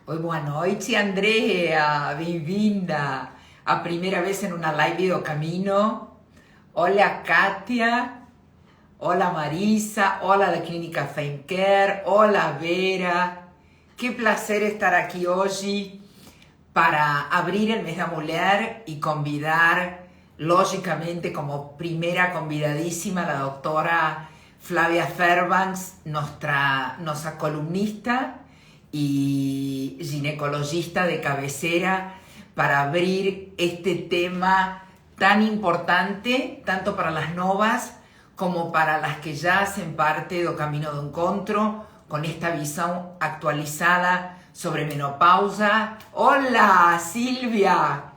Oi, boa noite, Andrea. Bem-vinda. A primeira vez em uma live do Camino. Hola, Katia. Hola, Marisa. Hola, da Clínica Femcare. Hola, Vera. Qué placer estar aquí hoy para abrir el mes da mulher y convidar, lógicamente, como primera convidadísima, la doctora Flavia Fairbanks, nuestra columnista y ginecologista de cabecera, para abrir este tema tan importante, tanto para las novas como para las que ya hacen parte do Camino do Encontro, con esta visión actualizada sobre menopausa. Hola, Silvia.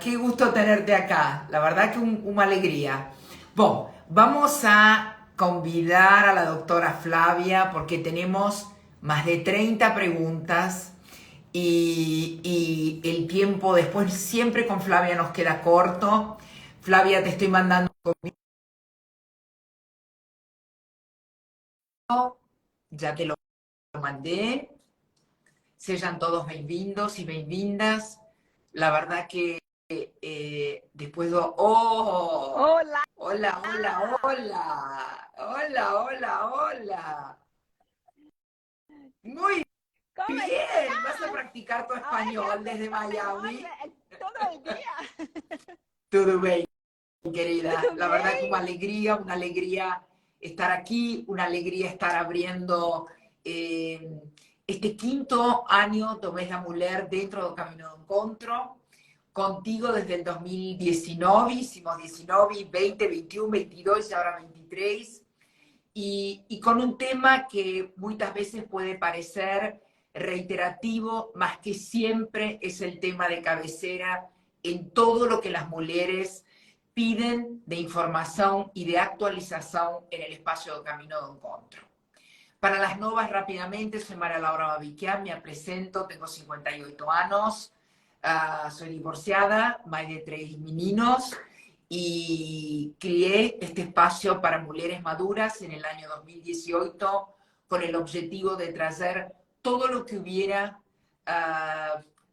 Qué gusto tenerte acá. La verdad que una alegría. Bueno, vamos a convidar a la doctora Flavia porque tenemos más de 30 preguntas y el tiempo después siempre con Flavia nos queda corto. Flavia, te estoy mandando conmigo. Ya te lo mandé. Sean todos bem-vindos y bem-vindas. La verdad que después de... ¡Oh! Olá! Hola, hola, hola. Hola, hola, hola. Muy Como bien. Vas a estás? practicar tu Ahora que español hablo desde espanhol Miami. todo el día. Todo bien, querida. Tudo La verdad que bem? una alegría estar aquí, una alegría estar abriendo eh, este quinto año do Mes da Mulher dentro do Camino do Encontro. Contigo desde el 2019, hicimos 19, 20, 21, 22 y ahora 23. Y con un tema que muchas veces puede parecer reiterativo, más que siempre es el tema de cabecera en todo lo que las mujeres piden de información y de actualización en el espacio de Camino de Encuentro. Para las novas, rápidamente, soy María Laura Babiquian, me presento, tengo 58 años, soy divorciada, más de 3 meninos, y crié este espacio para mujeres maduras en el año 2018 con el objetivo de traer todo lo que hubiera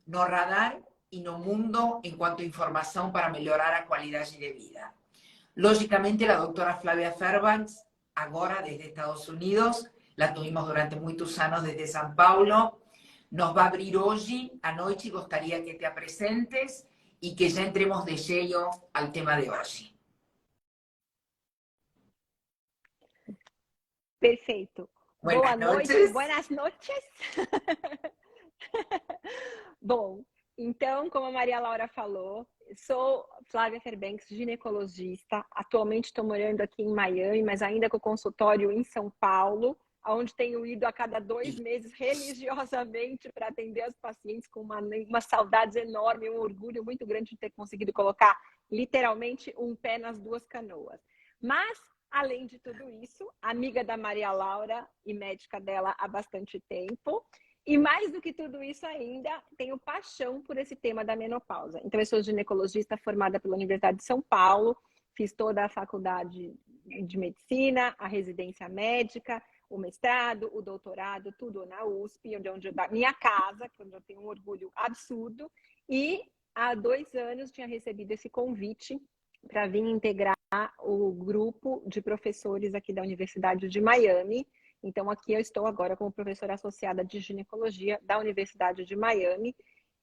no radar y no mundo en cuanto a información para mejorar la calidad de vida. Lógicamente, la doctora Flavia Fairbanks, ahora desde Estados Unidos, la tuvimos durante muchos años desde San Paulo, nos va a abrir hoy a noche y gustaría que te presentes y que ya entremos de lleno al tema de hoy. Perfeito. Boa Buenas noite, noches. buenas noches. Bom, então, como a Maria Laura falou, sou Flávia Fairbanks, ginecologista. Atualmente estou morando aqui em Miami, mas ainda com consultório em São Paulo, onde tenho ido a cada 2 meses religiosamente para atender as pacientes com uma saudade enorme, um orgulho muito grande de ter conseguido colocar literalmente um pé nas duas canoas. Mas, além de tudo isso, amiga da Maria Laura e médica dela há bastante tempo. E mais do que tudo isso ainda, tenho paixão por esse tema da menopausa. Então, eu sou ginecologista formada pela Universidade de São Paulo, fiz toda a faculdade de medicina, a residência médica, o mestrado, o doutorado, tudo na USP, onde minha casa, onde eu tenho um orgulho absurdo. E há 2 anos tinha recebido esse convite para vir integrar o grupo de professores aqui da Universidade de Miami. Então, aqui eu estou agora como professora associada de ginecologia da Universidade de Miami,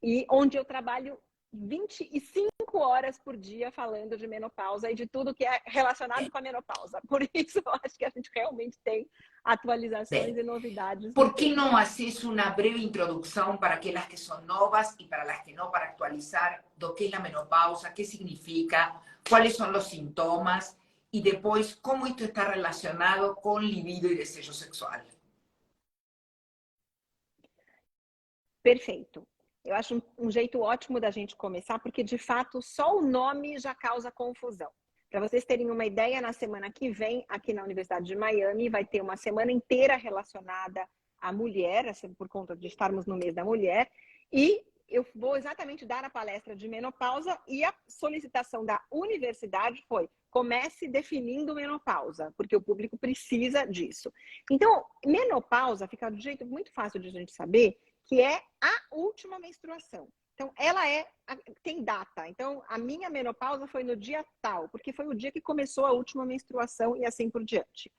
e onde eu trabalho 25 horas por dia falando de menopausa e de tudo que é relacionado com a menopausa. Por isso, eu acho que a gente realmente tem atualizações Bien. e novidades no ¿Por qué tema. no haces una breve introducción para aquellas que son novas y para las que no, para actualizar lo que es la menopausa, qué significa, cuáles son los síntomas y después cómo esto está relacionado con libido y deseo sexual? Perfeito. Eu acho um jeito ótimo da gente começar, porque de fato só o nome já causa confusão. Para vocês terem uma ideia, na semana que vem, aqui na Universidade de Miami, vai ter uma semana inteira relacionada à mulher, assim, por conta de estarmos no mês da mulher, e eu vou exatamente dar a palestra de menopausa, e a solicitação da universidade foi: comece definindo menopausa, porque o público precisa disso. Então, menopausa fica de um jeito muito fácil de a gente saber, que é a última menstruação. Então, tem data. Então, a minha menopausa foi no dia tal, porque foi o dia que começou a última menstruação e assim por diante.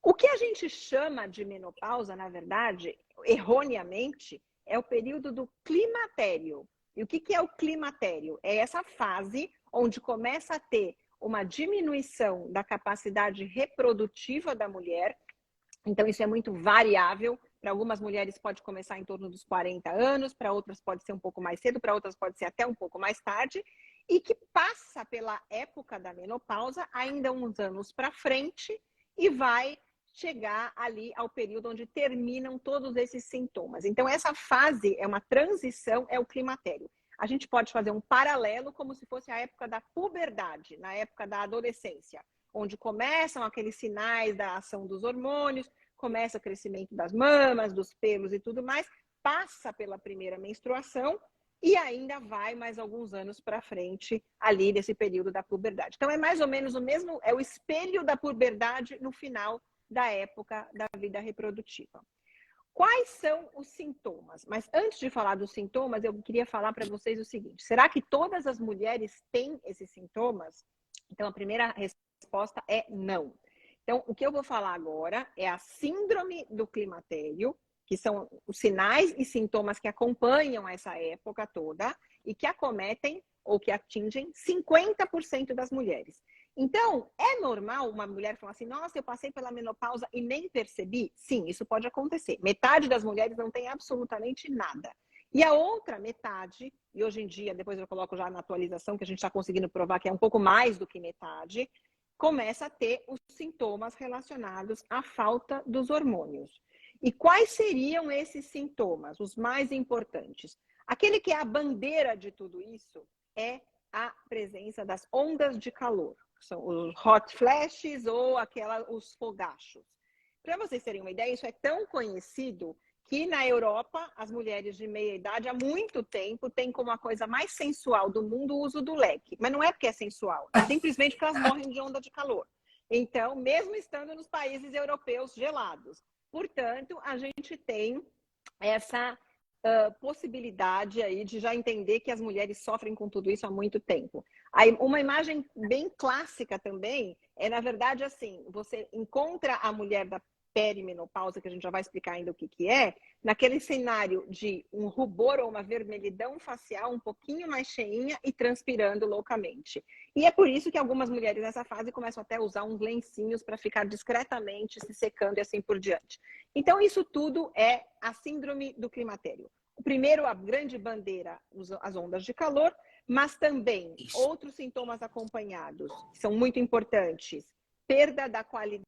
O que a gente chama de menopausa, na verdade, erroneamente, é o período do climatério. E o que é o climatério? É essa fase onde começa a ter uma diminuição da capacidade reprodutiva da mulher. Então, isso é muito variável. Para algumas mulheres pode começar em torno dos 40 anos, para outras pode ser um pouco mais cedo, para outras pode ser até um pouco mais tarde, e que passa pela época da menopausa ainda uns anos para frente e vai chegar ali ao período onde terminam todos esses sintomas. Então, essa fase é uma transição, é o climatério. A gente pode fazer um paralelo como se fosse a época da puberdade, na época da adolescência, onde começam aqueles sinais da ação dos hormônios, começa o crescimento das mamas, dos pelos e tudo mais, passa pela primeira menstruação e ainda vai mais alguns anos para frente ali desse período da puberdade. Então é mais ou menos o mesmo, é o espelho da puberdade no final da época da vida reprodutiva. Quais são os sintomas? Mas antes de falar dos sintomas, eu queria falar para vocês o seguinte: será que todas as mulheres têm esses sintomas? Então a primeira resposta é não. Então, o que eu vou falar agora é a síndrome do climatério, que são os sinais e sintomas que acompanham essa época toda e que acometem ou que atingem 50% das mulheres. Então, é normal uma mulher falar assim, nossa, eu passei pela menopausa e nem percebi? Sim, isso pode acontecer. Metade das mulheres não tem absolutamente nada. E a outra metade, e hoje em dia, depois eu coloco já na atualização, que a gente está conseguindo provar que é um pouco mais do que metade, começa a ter os sintomas relacionados à falta dos hormônios. E quais seriam esses sintomas, os mais importantes? Aquele que é a bandeira de tudo isso é a presença das ondas de calor, que são os hot flashes ou os fogachos. Para vocês terem uma ideia, isso é tão conhecido que na Europa, as mulheres de meia idade, há muito tempo, têm como a coisa mais sensual do mundo o uso do leque. Mas não é porque é sensual, é simplesmente porque elas morrem de onda de calor. Então, mesmo estando nos países europeus gelados. Portanto, a gente tem essa possibilidade aí de já entender que as mulheres sofrem com tudo isso há muito tempo. Aí, uma imagem bem clássica também é, na verdade, assim, você encontra a mulher da perimenopausa, que a gente já vai explicar ainda o que é, naquele cenário de um rubor ou uma vermelhidão facial um pouquinho mais cheinha e transpirando loucamente. E é por isso que algumas mulheres nessa fase começam até a usar uns lencinhos para ficar discretamente se secando e assim por diante. Então, isso tudo é a síndrome do climatério. O primeiro, a grande bandeira, as ondas de calor, mas também outros sintomas acompanhados, que são muito importantes. Perda da qualidade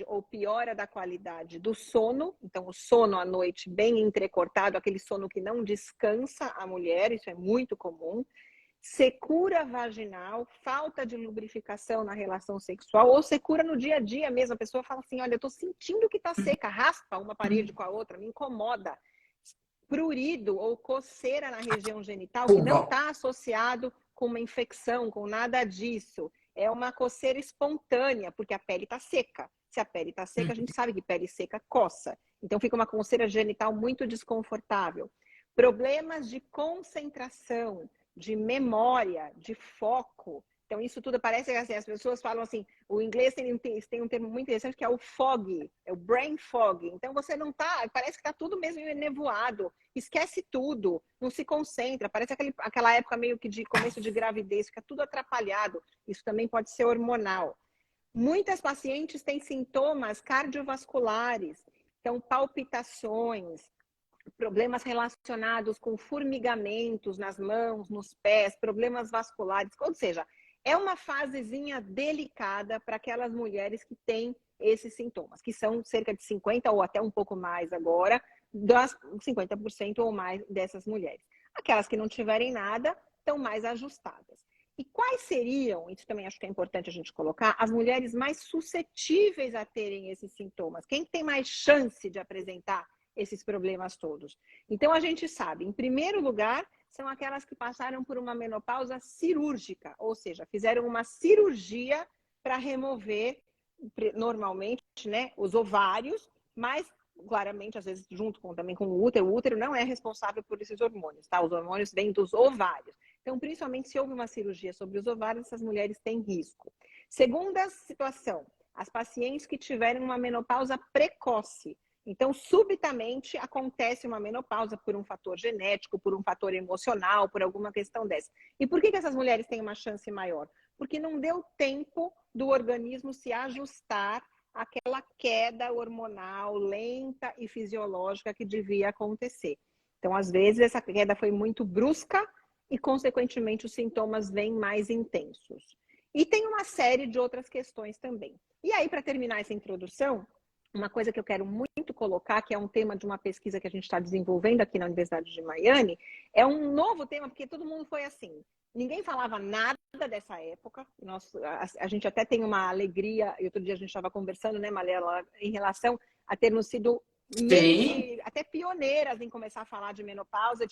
ou piora da qualidade do sono, então o sono à noite bem entrecortado, aquele sono que não descansa a mulher, isso é muito comum. Secura vaginal, falta de lubrificação na relação sexual, ou secura no dia a dia mesmo. A pessoa fala assim, olha, eu tô sentindo que tá seca, raspa uma parede com a outra, me incomoda. Prurido ou coceira na região genital, que não está associado com uma infecção, com nada disso. É uma coceira espontânea, porque a pele está seca. Se a pele está seca, a gente sabe que pele seca coça. Então fica uma coceira genital muito desconfortável. Problemas de concentração, de memória, de foco. Então isso tudo parece que assim, as pessoas falam assim, o inglês tem um termo muito interessante que é o fog, é o brain fog. Então você não tá, parece que está tudo mesmo nevoado, esquece tudo, não se concentra, parece aquela época meio que de começo de gravidez, fica tudo atrapalhado. Isso também pode ser hormonal. Muitas pacientes têm sintomas cardiovasculares, então palpitações, problemas relacionados com formigamentos nas mãos, nos pés, problemas vasculares, ou seja, é uma fasezinha delicada para aquelas mulheres que têm esses sintomas, que são cerca de 50% ou até um pouco mais agora, das 50% ou mais dessas mulheres. Aquelas que não tiverem nada, estão mais ajustadas. E quais seriam, isso também acho que é importante a gente colocar, as mulheres mais suscetíveis a terem esses sintomas? Quem tem mais chance de apresentar esses problemas todos? Então, a gente sabe, em primeiro lugar, são aquelas que passaram por uma menopausa cirúrgica, ou seja, fizeram uma cirurgia para remover, normalmente, né, os ovários, mas claramente, às vezes, junto também com o útero não é responsável por esses hormônios, tá? Os hormônios vêm dos ovários. Então, principalmente se houve uma cirurgia sobre os ovários, essas mulheres têm risco. Segunda situação, as pacientes que tiverem uma menopausa precoce. Então, subitamente acontece uma menopausa por um fator genético, por um fator emocional, por alguma questão dessa. E por que essas mulheres têm uma chance maior? Porque não deu tempo do organismo se ajustar àquela queda hormonal lenta e fisiológica que devia acontecer. Então, às vezes, essa queda foi muito brusca e, consequentemente, os sintomas vêm mais intensos. E tem uma série de outras questões também. E aí, para terminar essa introdução, uma coisa que eu quero muito colocar, que é um tema de uma pesquisa que a gente está desenvolvendo aqui na Universidade de Miami, é um novo tema, porque todo mundo foi assim. Ninguém falava nada dessa época. A gente até tem uma alegria, e outro dia a gente estava conversando, né, Malela, em relação a termos sido meio que até pioneiras em começar a falar de menopausa,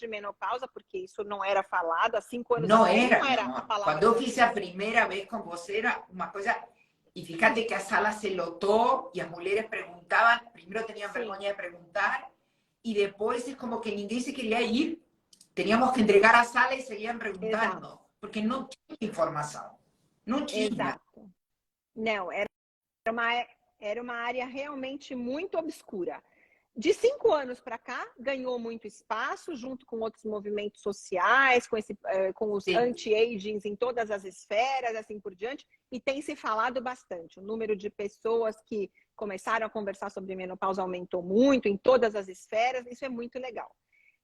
porque isso não era falado há 5 anos Não atrás, era, não era a não. palavra Quando eu fiz a conhecida. primeira vez com você, era uma coisa. E fíjate que a sala se lotou e as mulheres perguntavam, primeiro tinham vergonha de perguntar, e depois é como que ninguém se queria ir. Teníamos que entregar a sala e seguiam perguntando, Exato. porque não tinha informação. Não tinha. Exato. Não, era uma área realmente muito obscura. De 5 anos para cá, ganhou muito espaço, junto com outros movimentos sociais, com os anti-agings em todas as esferas, assim por diante, e tem se falado bastante. O número de pessoas que começaram a conversar sobre menopausa aumentou muito em todas as esferas, isso é muito legal.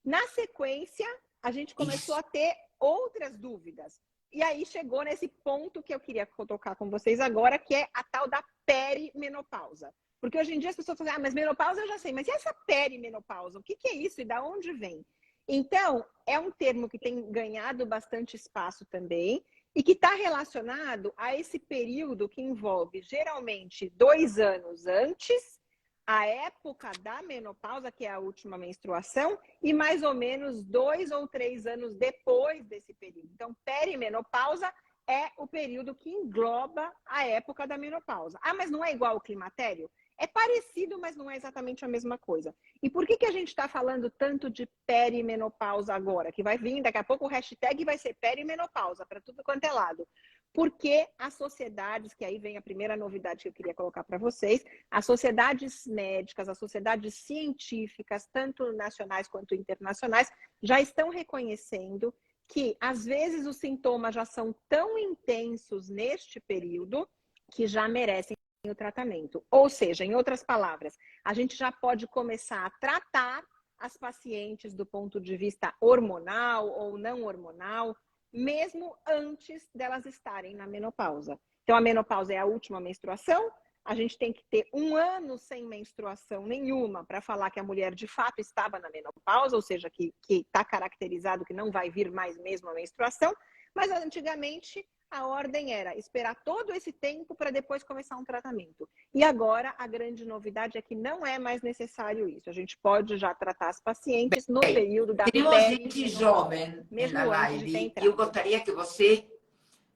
Na sequência, a gente começou a ter outras dúvidas. E aí chegou nesse ponto que eu queria tocar com vocês agora, que é a tal da perimenopausa. Porque hoje em dia as pessoas falam, mas menopausa eu já sei, mas e essa perimenopausa? O que é isso e da onde vem? Então, é um termo que tem ganhado bastante espaço também e que está relacionado a esse período que envolve geralmente 2 anos antes, a época da menopausa, que é a última menstruação, e mais ou menos 2 ou 3 anos depois desse período. Então, perimenopausa é o período que engloba a época da menopausa. Ah, mas não é igual ao climatério? É parecido, mas não é exatamente a mesma coisa. E por que a gente está falando tanto de perimenopausa agora? Que vai vir, daqui a pouco o hashtag vai ser perimenopausa, para tudo quanto é lado. Porque as sociedades, que aí vem a primeira novidade que eu queria colocar para vocês, as sociedades médicas, as sociedades científicas, tanto nacionais quanto internacionais, já estão reconhecendo que, às vezes, os sintomas já são tão intensos neste período que já merecem o tratamento. Ou seja, em outras palavras, a gente já pode começar a tratar as pacientes do ponto de vista hormonal ou não hormonal, mesmo antes delas estarem na menopausa. Então, a menopausa é a última menstruação, a gente tem que ter 1 ano sem menstruação nenhuma para falar que a mulher de fato estava na menopausa, ou seja, que está caracterizado que não vai vir mais mesmo a menstruação, mas antigamente a ordem era esperar todo esse tempo para depois começar um tratamento. E agora a grande novidade é que não é mais necessário isso. A gente pode já tratar as pacientes no período da Temos gente jovem mesmo na antes de ter live e eu entrado. gostaria que você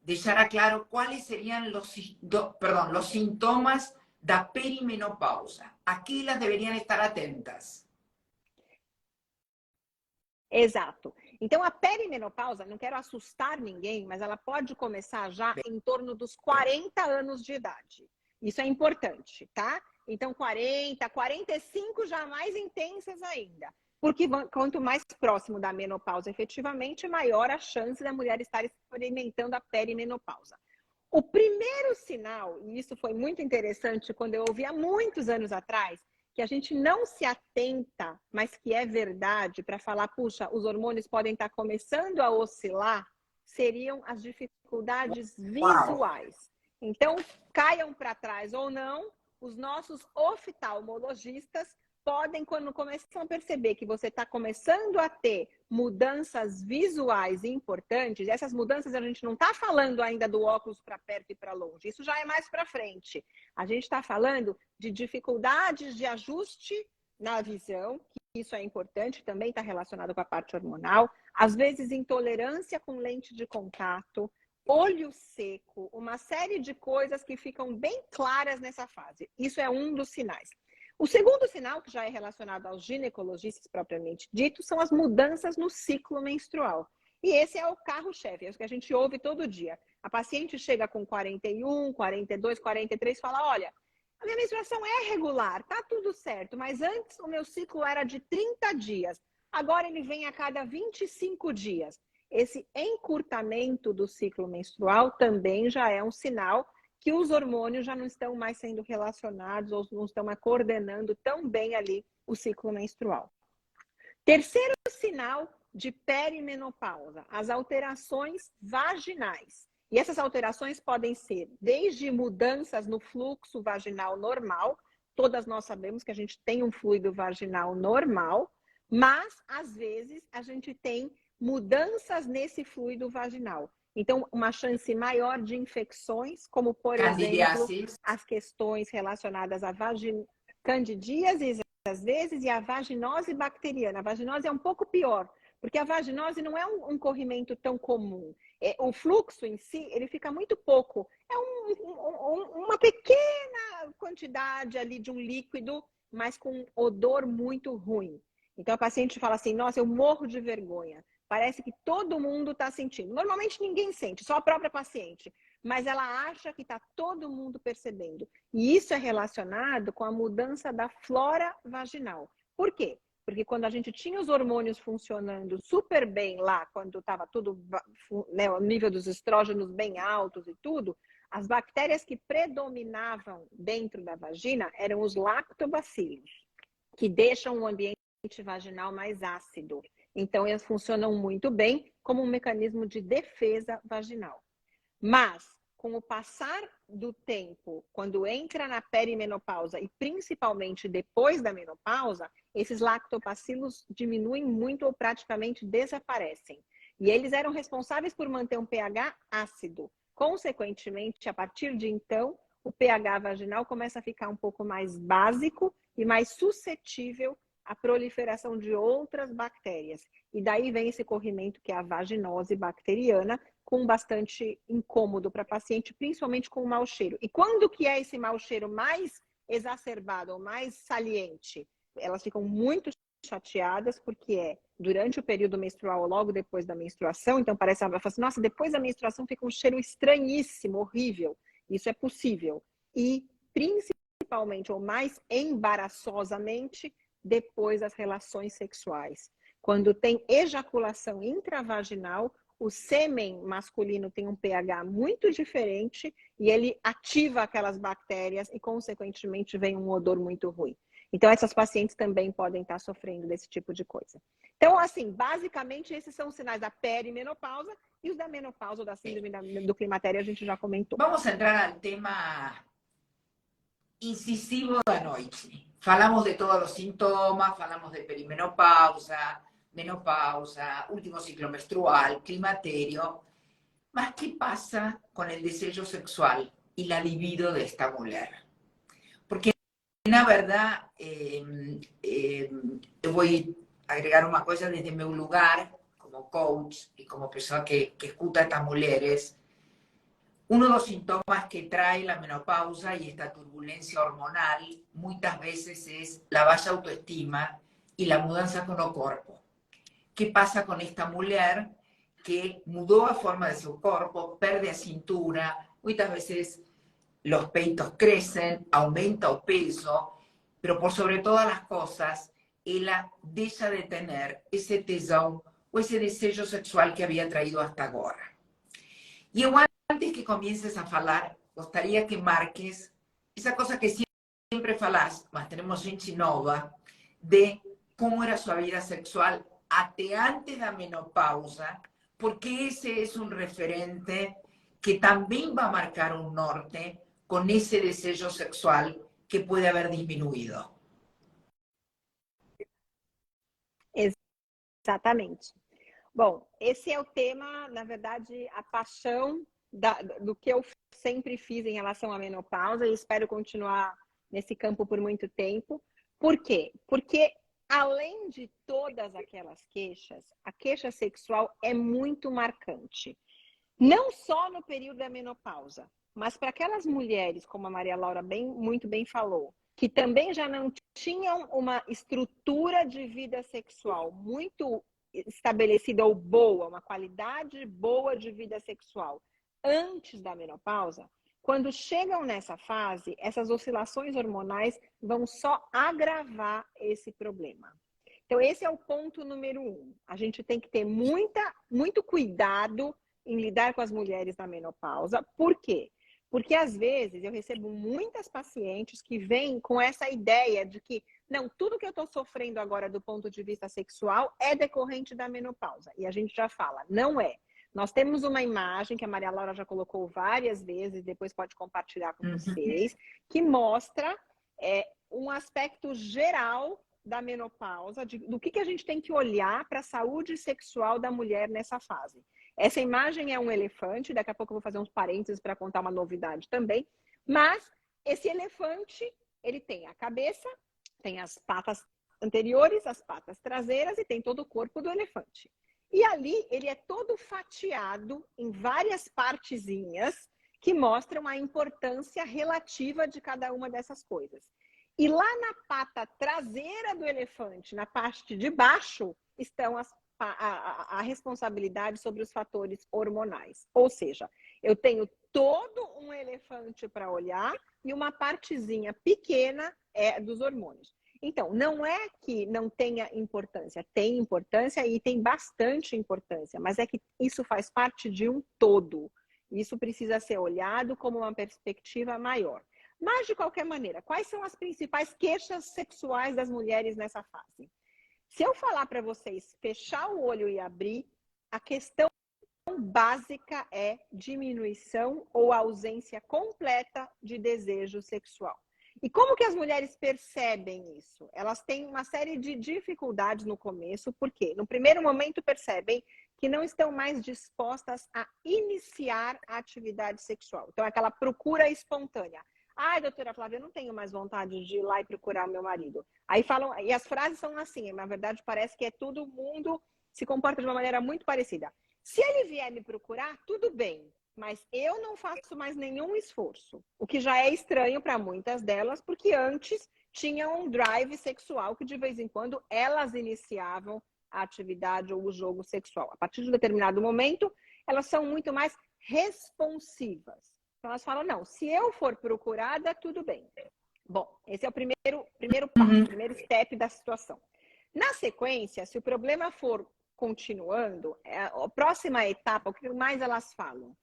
deixara claro quais seriam os sintomas da perimenopausa. A que elas deveriam estar atentas? Exato. Então, a perimenopausa, não quero assustar ninguém, mas ela pode começar já em torno dos 40 anos de idade. Isso é importante, tá? Então, 40, 45 já mais intensas ainda. Porque quanto mais próximo da menopausa, efetivamente, maior a chance da mulher estar experimentando a perimenopausa. O primeiro sinal, e isso foi muito interessante quando eu ouvi há muitos anos atrás, que a gente não se atenta, mas que é verdade, para falar, puxa, os hormônios podem estar começando a oscilar, seriam as dificuldades visuais. Então, caiam para trás ou não, os nossos oftalmologistas podem, quando começam a perceber que você está começando a ter mudanças visuais importantes, essas mudanças a gente não está falando ainda do óculos para perto e para longe, isso já é mais para frente. A gente está falando de dificuldades de ajuste na visão, que isso é importante, também está relacionado com a parte hormonal, às vezes intolerância com lente de contato, olho seco, uma série de coisas que ficam bem claras nessa fase. Isso é um dos sinais. O segundo sinal, que já é relacionado aos ginecologistas propriamente dito, são as mudanças no ciclo menstrual. E esse é o carro-chefe, é o que a gente ouve todo dia. A paciente chega com 41, 42, 43 e fala, olha, a minha menstruação é regular, tá tudo certo, mas antes o meu ciclo era de 30 dias, agora ele vem a cada 25 dias. Esse encurtamento do ciclo menstrual também já é um sinal que os hormônios já não estão mais sendo relacionados ou não estão mais coordenando tão bem ali o ciclo menstrual. Terceiro sinal de perimenopausa, as alterações vaginais. E essas alterações podem ser desde mudanças no fluxo vaginal normal, todas nós sabemos que a gente tem um fluido vaginal normal, mas às vezes a gente tem mudanças nesse fluido vaginal. Então, uma chance maior de infecções, como, por exemplo, as questões relacionadas à candidíase, às vezes, e a vaginose bacteriana. A vaginose é um pouco pior, porque a vaginose não é um corrimento tão comum. O fluxo em si, ele fica muito pouco. É uma pequena quantidade ali de um líquido, mas com odor muito ruim. Então, a paciente fala assim, nossa, eu morro de vergonha. Parece que todo mundo está sentindo. Normalmente ninguém sente, só a própria paciente. Mas ela acha que está todo mundo percebendo. E isso é relacionado com a mudança da flora vaginal. Por quê? Porque quando a gente tinha os hormônios funcionando super bem lá, quando estava tudo, né, o nível dos estrógenos bem altos e tudo, as bactérias que predominavam dentro da vagina eram os lactobacilos, que deixam o ambiente vaginal mais ácido. Então, eles funcionam muito bem como um mecanismo de defesa vaginal. Mas, com o passar do tempo, quando entra na perimenopausa e principalmente depois da menopausa, esses lactobacilos diminuem muito ou praticamente desaparecem. E eles eram responsáveis por manter um pH ácido. Consequentemente, a partir de então, o pH vaginal começa a ficar um pouco mais básico e mais suscetível à proliferação de outras bactérias. E daí vem esse corrimento que é a vaginose bacteriana, com bastante incômodo para a paciente, principalmente com o mau cheiro. E quando que é esse mau cheiro mais exacerbado ou mais saliente? Elas ficam muito chateadas porque é durante o período menstrual ou logo depois da menstruação. Então parece que ela fala assim, nossa, depois da menstruação fica um cheiro estranhíssimo, horrível. Isso é possível. E principalmente ou mais embaraçosamente depois das relações sexuais. Quando tem ejaculação intravaginal, o sêmen masculino tem um pH muito diferente e ele ativa aquelas bactérias e, consequentemente, vem um odor muito ruim. Então, essas pacientes também podem estar sofrendo desse tipo de coisa. Então, assim, basicamente, esses são os sinais da perimenopausa e os da menopausa ou da síndrome do climatério a gente já comentou. Vamos entrar al tema incisivo da noite. Falamos de todos los síntomas, falamos de perimenopausa, menopausa, último ciclo menstrual, climaterio. Mas, ¿qué pasa con el deseo sexual y la libido de esta mujer? Porque, na verdad, eu vou agregar uma coisa desde meu lugar, como coach y como persona que escuta a estas mujeres. Uno de los síntomas que trae la menopausa y esta turbulencia hormonal muchas veces es la baja autoestima y la mudanza con el cuerpo. ¿Qué pasa con esta mujer que mudó a forma de su cuerpo, perde a cintura, muchas veces los peitos crecen, aumenta el peso, pero por sobre todas las cosas, ella deja de tener ese tesón o ese deseo sexual que había traído hasta ahora. Y yo, antes que comiences a falar, gostaria que marques essa coisa que sempre falas, mas tenemos gente nova, de como era sua vida sexual até antes da menopausa, porque esse é um referente que também vai marcar um norte com esse desejo sexual que pode haver diminuído. Exatamente. Bom, esse é o tema, na verdade, a paixão do que eu sempre fiz em relação à menopausa e espero continuar nesse campo por muito tempo. Por quê? Porque, além de todas aquelas queixas, a queixa sexual é muito marcante. Não só no período da menopausa, mas para aquelas mulheres, como a Maria Laura muito bem falou, que também já não tinham uma estrutura de vida sexual muito estabelecida ou boa, uma qualidade boa de vida sexual antes da menopausa, quando chegam nessa fase, essas oscilações hormonais vão só agravar esse problema. Então, esse é o ponto número 1. A gente tem que ter muito cuidado em lidar com as mulheres na menopausa. Por quê? Porque, às vezes, eu recebo muitas pacientes que vêm com essa ideia de que, não, tudo que eu estou sofrendo agora do ponto de vista sexual é decorrente da menopausa. E a gente já fala, não é. Nós temos uma imagem que a Maria Laura já colocou várias vezes, depois pode compartilhar com vocês, que mostra um aspecto geral da menopausa, do que a gente tem que olhar para a saúde sexual da mulher nessa fase. Essa imagem é um elefante, daqui a pouco eu vou fazer uns parênteses para contar uma novidade também, mas esse elefante, ele tem a cabeça, tem as patas anteriores, as patas traseiras e tem todo o corpo do elefante. E ali ele é todo fatiado em várias partezinhas que mostram a importância relativa de cada uma dessas coisas. E lá na pata traseira do elefante, na parte de baixo, estão a responsabilidade sobre os fatores hormonais. Ou seja, eu tenho todo um elefante para olhar e uma partezinha pequena dos hormônios. Então, não é que não tenha importância, tem importância e tem bastante importância, mas é que isso faz parte de um todo. Isso precisa ser olhado como uma perspectiva maior. Mas, de qualquer maneira, quais são as principais queixas sexuais das mulheres nessa fase? Se eu falar para vocês fechar o olho e abrir, a questão básica é diminuição ou ausência completa de desejo sexual. E como que as mulheres percebem isso? Elas têm uma série de dificuldades no começo, porque no primeiro momento percebem que não estão mais dispostas a iniciar a atividade sexual. Então, aquela procura espontânea. Ai, doutora Flávia, eu não tenho mais vontade de ir lá e procurar o meu marido. Aí falam, e as frases são assim, na verdade parece que todo mundo se comporta de uma maneira muito parecida. Se ele vier me procurar, tudo bem, mas eu não faço mais nenhum esforço. O que já é estranho para muitas delas, porque antes tinham um drive sexual que de vez em quando elas iniciavam a atividade ou o jogo sexual. A partir de um determinado momento, elas são muito mais responsivas. Então, elas falam, não, se eu for procurada, tudo bem. Bom, esse é o primeiro passo, o primeiro step da situação. Na sequência, se o problema for continuando, a próxima etapa, o que mais elas falam?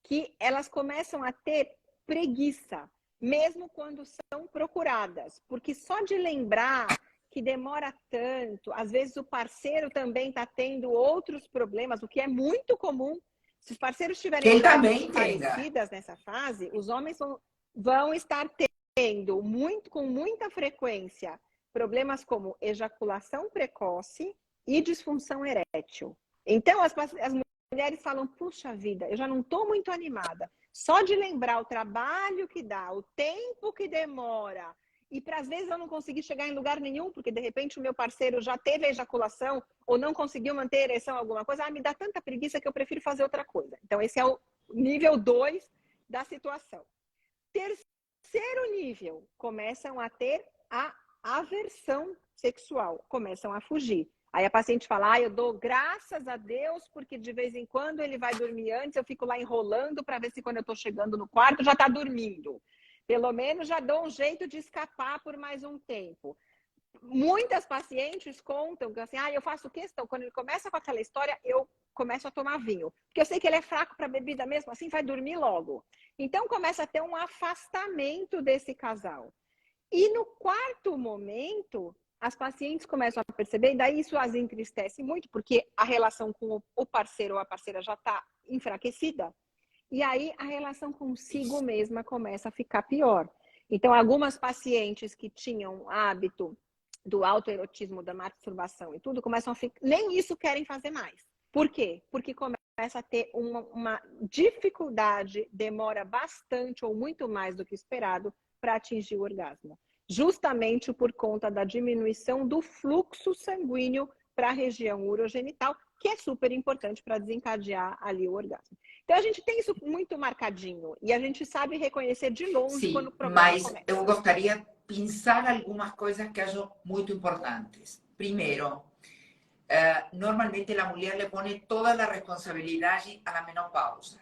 Que elas começam a ter preguiça, mesmo quando são procuradas. Porque só de lembrar que demora tanto, às vezes o parceiro também está tendo outros problemas, o que é muito comum. Se os parceiros tiverem idades parecidas nessa fase, os homens vão estar tendo com muita frequência problemas como ejaculação precoce e disfunção erétil. Então, as mulheres falam, puxa vida, eu já não estou muito animada. Só de lembrar o trabalho que dá, o tempo que demora, e às vezes eu não consegui chegar em lugar nenhum, porque de repente o meu parceiro já teve ejaculação ou não conseguiu manter a ereção alguma coisa, me dá tanta preguiça que eu prefiro fazer outra coisa. Então esse é o nível 2 da situação. Terceiro nível, começam a ter a aversão sexual, começam a fugir. Aí a paciente fala, eu dou graças a Deus, porque de vez em quando ele vai dormir antes, eu fico lá enrolando para ver se quando eu estou chegando no quarto já está dormindo. Pelo menos já dou um jeito de escapar por mais um tempo. Muitas pacientes contam que assim, eu faço questão, quando ele começa com aquela história, eu começo a tomar vinho. Porque eu sei que ele é fraco para bebida mesmo, assim vai dormir logo. Então começa a ter um afastamento desse casal. E no quarto momento, as pacientes começam a perceber, e daí isso as entristece muito, porque a relação com o parceiro ou a parceira já está enfraquecida. E aí a relação consigo mesma começa a ficar pior. Então, algumas pacientes que tinham hábito do autoerotismo, da masturbação e tudo, começam a ficar, nem isso querem fazer mais. Por quê? Porque começa a ter uma dificuldade, demora bastante ou muito mais do que esperado para atingir o orgasmo. Justamente por conta da diminuição do fluxo sanguíneo para a região urogenital, que é super importante para desencadear ali o orgasmo. Então, a gente tem isso muito marcadinho e a gente sabe reconhecer de longe quando o problema começa. Mas eu gostaria pensar algumas coisas que acho muito importantes. Primeiro, normalmente a mulher le pone toda a responsabilidade à menopausa.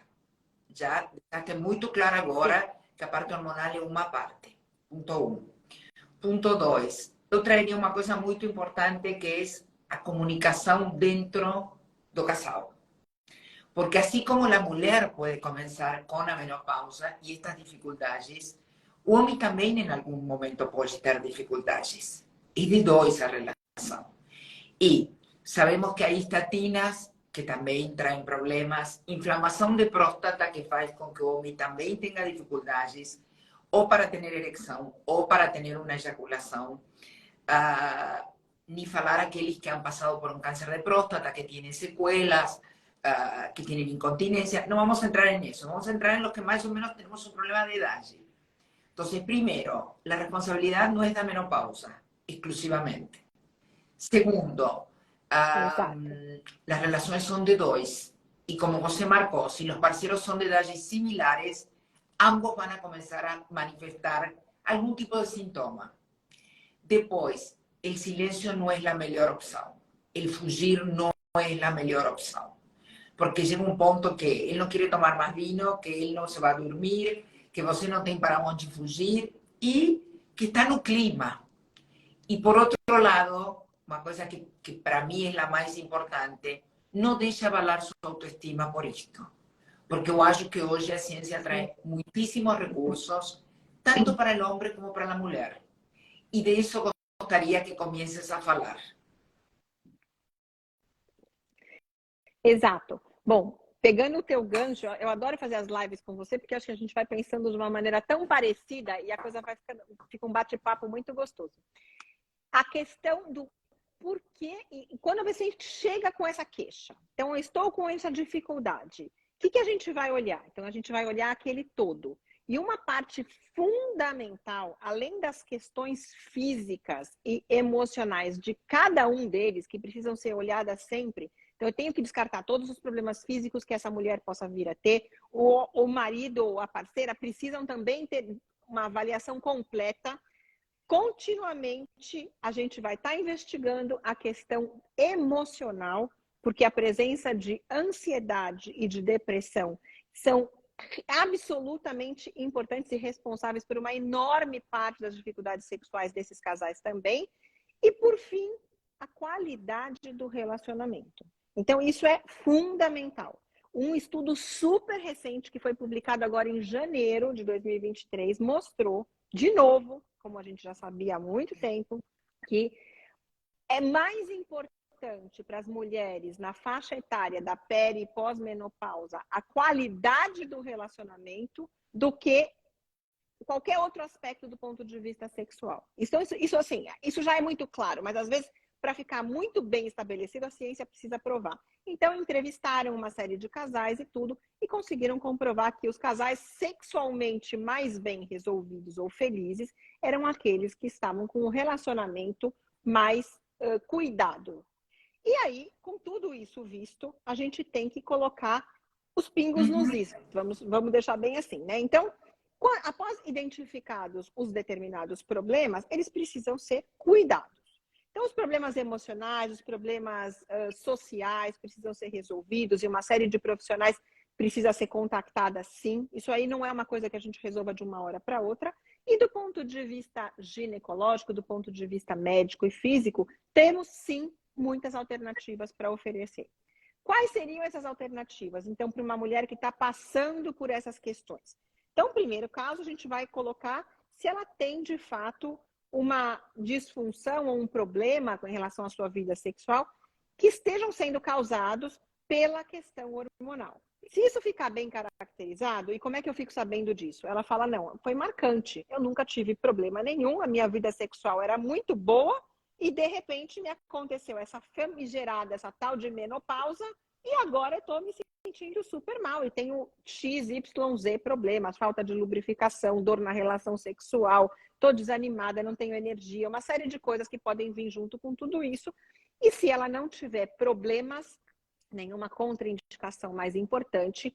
Já está muito claro agora que a parte hormonal é uma parte. Ponto 1. Ponto 2. Eu traria uma coisa muito importante que é a comunicação dentro do casal. Porque así como la mujer puede comenzar con la menopausa y estas dificultades, o homem também em algum momento pode ter dificuldades. E de dois a relação. E sabemos que há estatinas que também traem problemas, inflamação de próstata que faz com que o homem também tenha dificuldades, ou para ter ereção, ou para ter uma ejaculação. Ni falar aqueles que han passado por um cáncer de próstata, que têm secuelas, que tienen incontinencia. No vamos a entrar en eso, vamos a entrar en los que más o menos tenemos un problema de edad. Entonces, primero, la responsabilidad no es de la menopausa, exclusivamente. Segundo, las relaciones son de dos. Y como José marcó, si los parceros son de edades similares, ambos van a comenzar a manifestar algún tipo de síntoma. Después, el silencio no es la mejor opción. El fugir no es la mejor opción. Porque llega un ponto que él no quiere tomar más vino, que él no se va a dormir, que você não tem para onde fugir y que está no clima. Y por otro lado, una cosa que para mí es la más importante, no deixe abalar su autoestima por esto. Porque yo acho que hoy la ciencia trae muchísimos recursos, tanto para el hombre como para la mujer. Y de eso gustaría que comiences a hablar. Exato. Bom, pegando o teu gancho, eu adoro fazer as lives com você, porque acho que a gente vai pensando de uma maneira tão parecida e a coisa vai fica um bate-papo muito gostoso. A questão do porquê, e quando você chega com essa queixa, então eu estou com essa dificuldade, o que a gente vai olhar? Então a gente vai olhar aquele todo. E uma parte fundamental, além das questões físicas e emocionais de cada um deles, que precisam ser olhadas sempre. Então, eu tenho que descartar todos os problemas físicos que essa mulher possa vir a ter. O marido ou a parceira precisam também ter uma avaliação completa. Continuamente, a gente vai estar investigando a questão emocional, porque a presença de ansiedade e de depressão são absolutamente importantes e responsáveis por uma enorme parte das dificuldades sexuais desses casais também. E, por fim, a qualidade do relacionamento. Então, isso é fundamental. Um estudo super recente que foi publicado agora em janeiro de 2023 mostrou, de novo, como a gente já sabia há muito tempo, que é mais importante para as mulheres na faixa etária da peri e pós-menopausa a qualidade do relacionamento do que qualquer outro aspecto do ponto de vista sexual. Isso já é muito claro, mas às vezes, para ficar muito bem estabelecido, a ciência precisa provar. Então, entrevistaram uma série de casais e tudo, e conseguiram comprovar que os casais sexualmente mais bem resolvidos ou felizes eram aqueles que estavam com um relacionamento mais cuidado. E aí, com tudo isso visto, a gente tem que colocar os pingos nos is. Vamos deixar bem assim, né? Então, após identificados os determinados problemas, eles precisam ser cuidados. Então, os problemas emocionais, os problemas sociais precisam ser resolvidos e uma série de profissionais precisa ser contactada, sim. Isso aí não é uma coisa que a gente resolva de uma hora para outra. E do ponto de vista ginecológico, do ponto de vista médico e físico, temos, sim, muitas alternativas para oferecer. Quais seriam essas alternativas, então, para uma mulher que está passando por essas questões? Então, primeiro caso, a gente vai colocar se ela tem, de fato, uma disfunção ou um problema em relação à sua vida sexual que estejam sendo causados pela questão hormonal. Se isso ficar bem caracterizado, e como é que eu fico sabendo disso? Ela fala, não, foi marcante, eu nunca tive problema nenhum, a minha vida sexual era muito boa e de repente me aconteceu essa famigerada, essa tal de menopausa e agora eu estou me sentindo super mal e tenho XYZ problemas, falta de lubrificação, dor na relação sexual, estou desanimada, não tenho energia, uma série de coisas que podem vir junto com tudo isso. E se ela não tiver problemas, nenhuma contraindicação mais importante,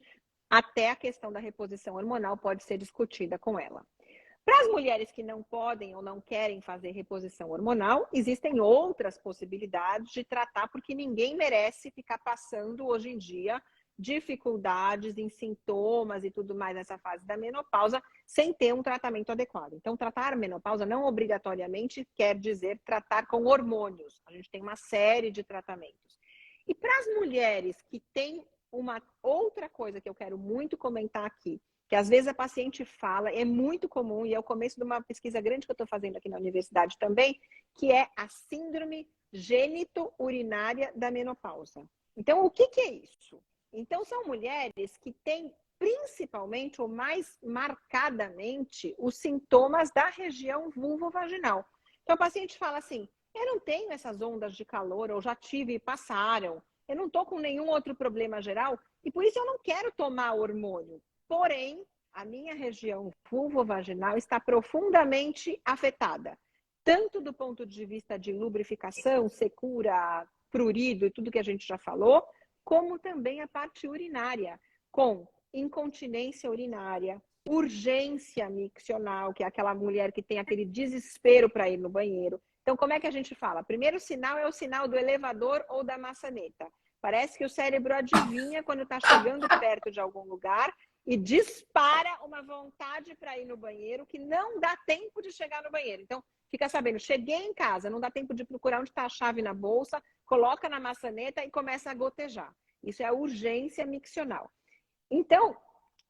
até a questão da reposição hormonal pode ser discutida com ela. Para as mulheres que não podem ou não querem fazer reposição hormonal, existem outras possibilidades de tratar, porque ninguém merece ficar passando hoje em dia dificuldades em sintomas e tudo mais nessa fase da menopausa sem ter um tratamento adequado. Então, tratar a menopausa não obrigatoriamente quer dizer tratar com hormônios. A gente tem uma série de tratamentos. E para as mulheres que têm uma outra coisa que eu quero muito comentar aqui, que às vezes a paciente fala, é muito comum, e é o começo de uma pesquisa grande que eu estou fazendo aqui na universidade também, que é a síndrome gênito-urinária da menopausa. Então, o que é isso? Então, são mulheres que têm principalmente ou mais marcadamente os sintomas da região vulvovaginal. Então, a paciente fala assim, eu não tenho essas ondas de calor, ou já tive e passaram, eu não estou com nenhum outro problema geral, e por isso eu não quero tomar hormônio. Porém, a minha região vulvovaginal está profundamente afetada, tanto do ponto de vista de lubrificação, secura, prurido e tudo que a gente já falou, como também a parte urinária, com incontinência urinária, urgência miccional, que é aquela mulher que tem aquele desespero para ir no banheiro. Então, como é que a gente fala? Primeiro sinal é o sinal do elevador ou da maçaneta. Parece que o cérebro adivinha quando está chegando perto de algum lugar e dispara uma vontade para ir no banheiro que não dá tempo de chegar no banheiro. Então, fica sabendo, cheguei em casa, não dá tempo de procurar onde está a chave na bolsa, coloca na maçaneta e começa a gotejar. Isso é a urgência miccional. Então,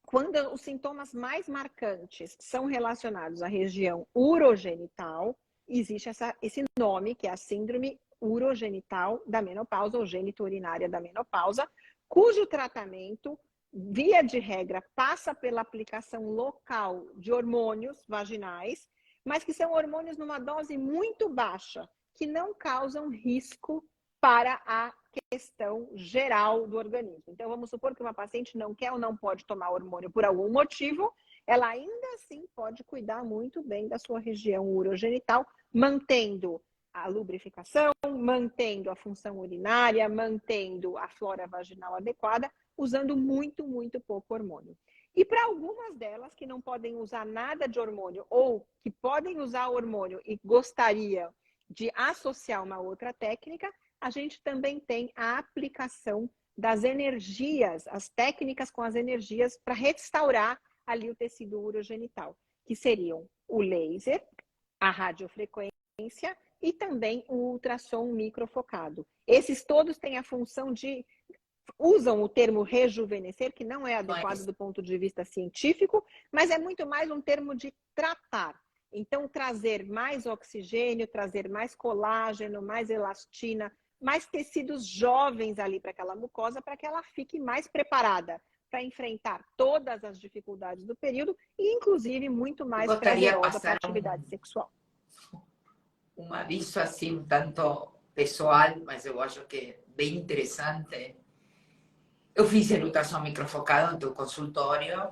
quando os sintomas mais marcantes são relacionados à região urogenital, existe esse nome, que é a síndrome urogenital da menopausa, ou gênito-urinária da menopausa, cujo tratamento, via de regra, passa pela aplicação local de hormônios vaginais, mas que são hormônios numa dose muito baixa, que não causam risco para a questão geral do organismo. Então, vamos supor que uma paciente não quer ou não pode tomar hormônio por algum motivo, ela ainda assim pode cuidar muito bem da sua região urogenital, mantendo a lubrificação, mantendo a função urinária, mantendo a flora vaginal adequada, usando muito, muito pouco hormônio. E para algumas delas que não podem usar nada de hormônio ou que podem usar hormônio e gostariam de associar uma outra técnica, a gente também tem a aplicação das energias, as técnicas com as energias para restaurar ali o tecido urogenital, que seriam o laser, a radiofrequência e também o ultrassom microfocado. Esses todos têm a função de... usam o termo rejuvenescer, que não é adequado do ponto de vista científico, mas é muito mais um termo de tratar. Então, trazer mais oxigênio, trazer mais colágeno, mais elastina, mais tecidos jovens ali para aquela mucosa, para que ela fique mais preparada para enfrentar todas as dificuldades do período e, inclusive, muito mais prazerosa para a atividade sexual. Um aviso assim, um tanto pessoal, mas eu acho que é bem interessante. Eu fiz o ultrassom microfocado no teu consultório.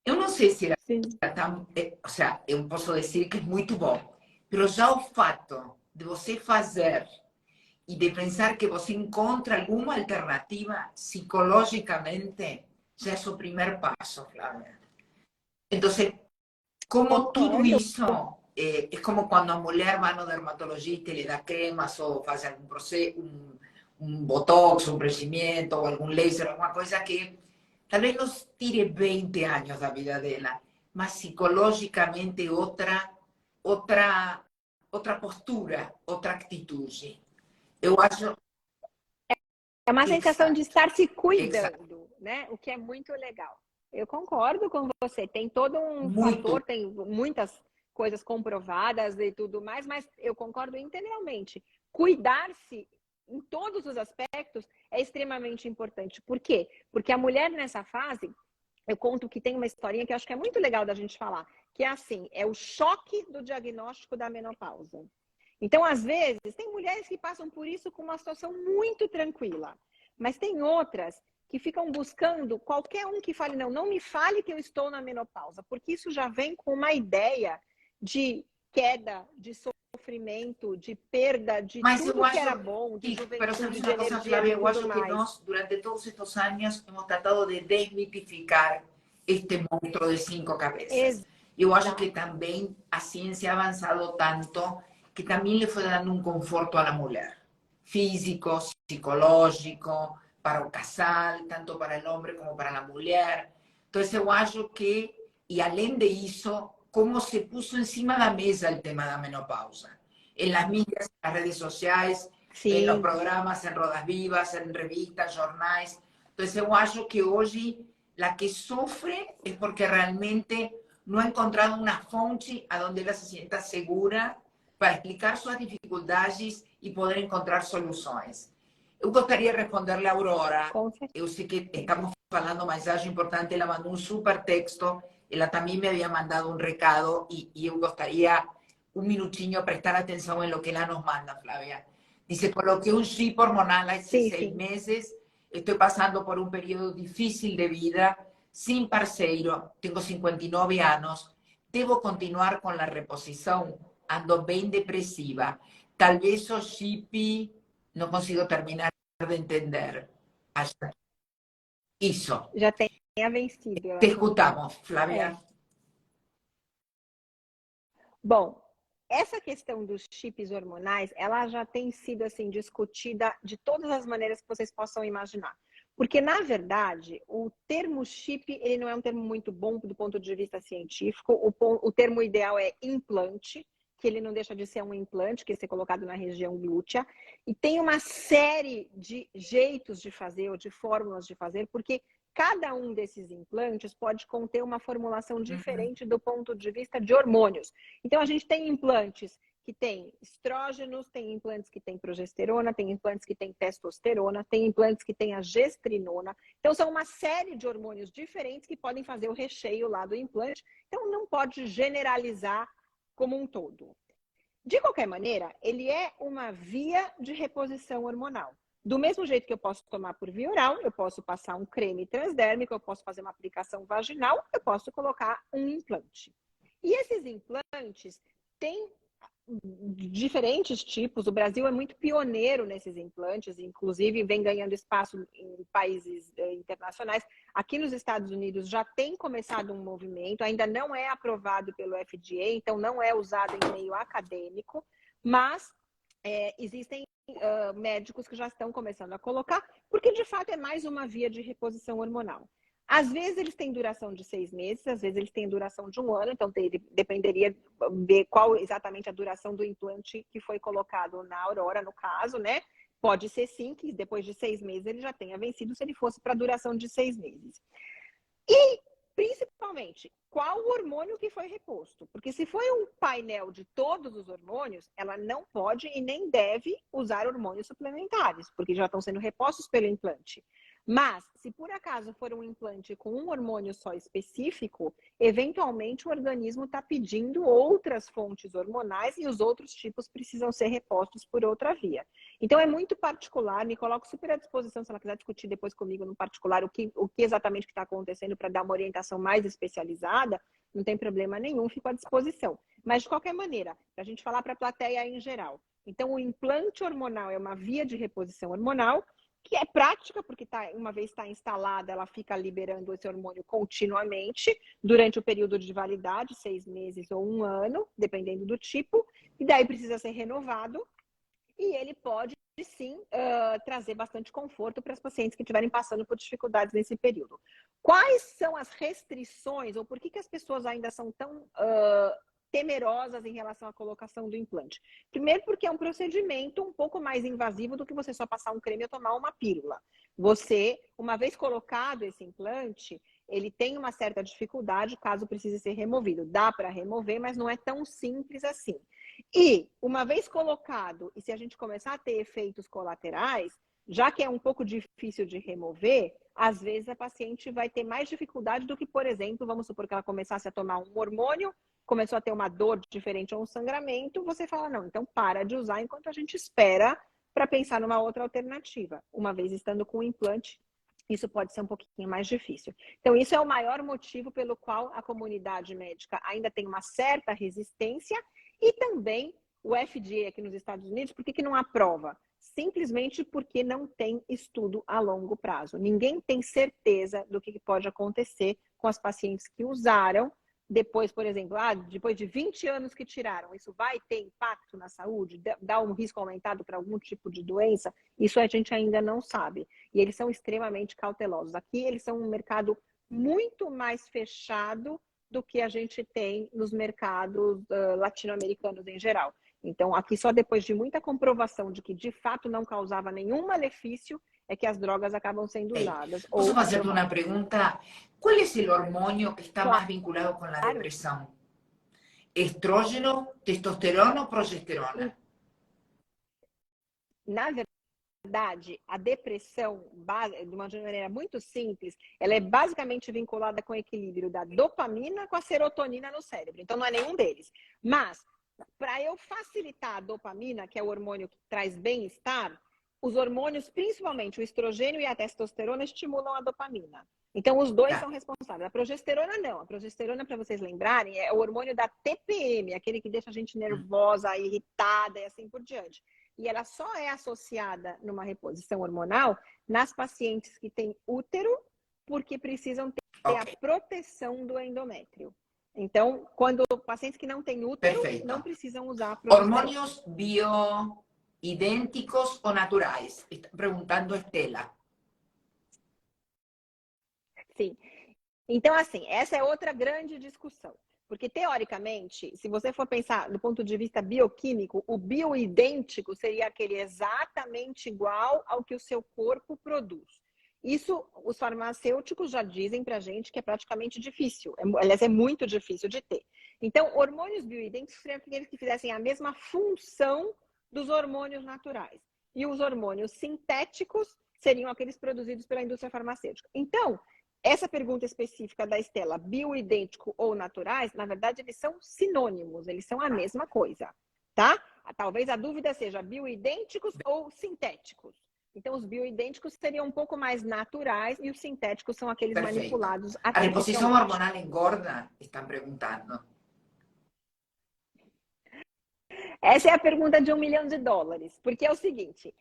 Eu não sei se era tão... Ou seja, eu posso dizer que é muito bom. Mas já o fato de você fazer e de pensar que você encontra alguma alternativa psicologicamente, já é o primeiro passo, Flávia. Então, como tudo isso... É como quando a mulher vai no dermatologista e lhe dá cremas ou faz algum processo, um botox, um preenchimento ou algum laser, alguma coisa que talvez nos tire 20 anos da vida dela, mas psicologicamente outra postura, outra atitude. Eu acho... É uma sensação de estar se cuidando, né? O que é muito legal. Eu concordo com você. Tem todo um fator, tem muitas coisas comprovadas e tudo mais, mas eu concordo integralmente. Cuidar-se em todos os aspectos é extremamente importante. Por quê? Porque a mulher nessa fase, eu conto que tem uma historinha que eu acho que é muito legal da gente falar, que é assim, é o choque do diagnóstico da menopausa. Então, às vezes, tem mulheres que passam por isso com uma situação muito tranquila, mas tem outras que ficam buscando qualquer um que fale, não me fale que eu estou na menopausa, porque isso já vem com uma ideia de queda, de sofrimento, de perda, de tudo que era bom, de juventude, de energia, Flávia, eu acho que mais. nós, durante todos estes anos, hemos tratado de desmitificar este monstruo de 5 cabeças. Eu acho que também a ciência ha avançado tanto que também lhe foi dando um conforto à mulher, físico, psicológico, para o casal, tanto para o homem como para a mulher. Então, eu acho que, e além disso, como se puso em cima da mesa o tema da menopausa. Em las mídias, nas redes sociais, em los Sim, programas, em rodas vivas, em revistas, jornais. Então, eu acho que hoje a que sofre é porque realmente não ha encontrado uma fonte onde ela se sienta segura para explicar suas dificuldades e poder encontrar soluções. Eu gostaria de responderle a Aurora. com certeza. Eu sei que estamos falando, mas acho importante, ela mandou um super texto, ela também me havia mandado um recado e eu gostaria um minutinho prestar atenção em lo que ela nos manda, Flávia. Dice, coloqué un chip hormonal hace Sim, 6 sim. meses, estoy pasando por un periodo difícil de vida, sin parceiro, tengo 59 años, debo continuar con la reposición, ando bien depresiva, tal vez o chip no consigo terminar de entender. Hasta isso. Já tenha vencido, eu Te acredito. escutamos, Flávia. É. Bom, essa questão dos chips hormonais, ela já tem sido assim discutida de todas as maneiras que vocês possam imaginar. Porque, na verdade, o termo chip, ele não é um termo muito bom do ponto de vista científico. O termo ideal é implante, que ele não deixa de ser um implante, que é ser colocado na região glútea. E tem uma série de jeitos de fazer, ou de fórmulas de fazer, porque cada um desses implantes pode conter uma formulação diferente do ponto de vista de hormônios. Então, a gente tem implantes que têm estrógenos, tem implantes que têm progesterona, tem implantes que têm testosterona, tem implantes que têm a gestrinona. Então, são uma série de hormônios diferentes que podem fazer o recheio lá do implante. Então, não pode generalizar como um todo. De qualquer maneira, ele é uma via de reposição hormonal. Do mesmo jeito que eu posso tomar por via oral, eu posso passar um creme transdérmico, eu posso fazer uma aplicação vaginal, eu posso colocar um implante. E esses implantes têm diferentes tipos. O Brasil é muito pioneiro nesses implantes, inclusive vem ganhando espaço em países internacionais. Aqui nos Estados Unidos já tem começado um movimento, ainda não é aprovado pelo FDA, então não é usado em meio acadêmico, mas existem médicos que já estão começando a colocar, porque de fato é mais uma via de reposição hormonal. Às vezes eles têm duração de 6 meses, às vezes eles têm duração de 1 ano, então dependeria de qual exatamente a duração do implante que foi colocado na Aurora, no caso, né? Pode ser sim que depois de 6 meses ele já tenha vencido, se ele fosse para a duração de 6 meses. E, principalmente, qual o hormônio que foi reposto? Porque se foi um painel de todos os hormônios, ela não pode e nem deve usar hormônios suplementares, porque já estão sendo repostos pelo implante. Mas, se por acaso for um implante com um hormônio só específico, eventualmente o organismo está pedindo outras fontes hormonais e os outros tipos precisam ser repostos por outra via. Então, é muito particular, me coloco super à disposição se ela quiser discutir depois comigo no particular o que exatamente está acontecendo para dar uma orientação mais especializada, não tem problema nenhum, fico à disposição. Mas, de qualquer maneira, para a gente falar para a plateia em geral. Então, o implante hormonal é uma via de reposição hormonal, que é prática, porque uma vez está instalada, ela fica liberando esse hormônio continuamente durante o período de validade, 6 meses ou 1 ano, dependendo do tipo, e daí precisa ser renovado, e ele pode, sim, trazer bastante conforto para as pacientes que estiverem passando por dificuldades nesse período. Quais são as restrições, ou por que as pessoas ainda são tão temerosas em relação à colocação do implante? Primeiro, porque é um procedimento um pouco mais invasivo do que você só passar um creme ou tomar uma pílula. Você, uma vez colocado esse implante, ele tem uma certa dificuldade caso precise ser removido. Dá para remover, mas não é tão simples assim. E, uma vez colocado, e se a gente começar a ter efeitos colaterais, já que é um pouco difícil de remover, às vezes a paciente vai ter mais dificuldade do que, por exemplo, vamos supor que ela começasse a tomar um hormônio, começou a ter uma dor diferente ou um sangramento, você fala, não, então para de usar enquanto a gente espera para pensar numa outra alternativa. Uma vez estando com o implante, isso pode ser um pouquinho mais difícil. Então, isso é o maior motivo pelo qual a comunidade médica ainda tem uma certa resistência e também o FDA aqui nos Estados Unidos, por que não aprova? Simplesmente porque não tem estudo a longo prazo. Ninguém tem certeza do que pode acontecer com as pacientes que usaram depois, por exemplo, depois de 20 anos que tiraram, isso vai ter impacto na saúde? Dá um risco aumentado para algum tipo de doença? Isso a gente ainda não sabe. E eles são extremamente cautelosos. Aqui eles são um mercado muito mais fechado do que a gente tem nos mercados latino-americanos em geral. Então, aqui só depois de muita comprovação de que de fato não causava nenhum malefício é que as drogas acabam sendo usadas. Posso Ou hacerte una pregunta? ¿Cuál es el hormonio que está más claro, vinculado con la depresión? ¿Estrógeno, testosterona o progesterona? na verdade, a depressão, de uma maneira muito simples, ela é basicamente vinculada com o equilíbrio da dopamina com a serotonina no cérebro. Então, não é nenhum deles. Mas, para eu facilitar a dopamina, que é o hormônio que traz bem-estar, os hormônios, principalmente o estrogênio e a testosterona, estimulam a dopamina. Então, os dois são responsáveis. A progesterona, não. A progesterona, para vocês lembrarem, é o hormônio da TPM, aquele que deixa a gente nervosa, irritada e assim por diante. E ela só é associada numa reposição hormonal nas pacientes que têm útero, porque precisam ter a proteção do endométrio. Então, quando pacientes que não têm útero, não precisam usar a progesterona. ¿Hormonios bioidénticos o naturais? Está preguntando Estela. Sim. Então, assim, essa é outra grande discussão. Porque, teoricamente, se você for pensar do ponto de vista bioquímico, o bioidêntico seria aquele exatamente igual ao que o seu corpo produz. Isso, os farmacêuticos já dizem pra gente que é praticamente difícil. Aliás, é muito difícil de ter. Então, hormônios bioidênticos seriam aqueles que fizessem a mesma função dos hormônios naturais. E os hormônios sintéticos seriam aqueles produzidos pela indústria farmacêutica. Então, essa pergunta específica da Estela, bioidêntico ou naturais, na verdade, eles são sinônimos, eles são a mesma coisa, tá? Talvez a dúvida seja bioidênticos ou sintéticos. Então, os bioidênticos seriam um pouco mais naturais e os sintéticos são aqueles manipulados artificialmente. ¿A reposición hormonal engorda? Están preguntando. Essa é a pergunta de $1 milhão, porque é o seguinte...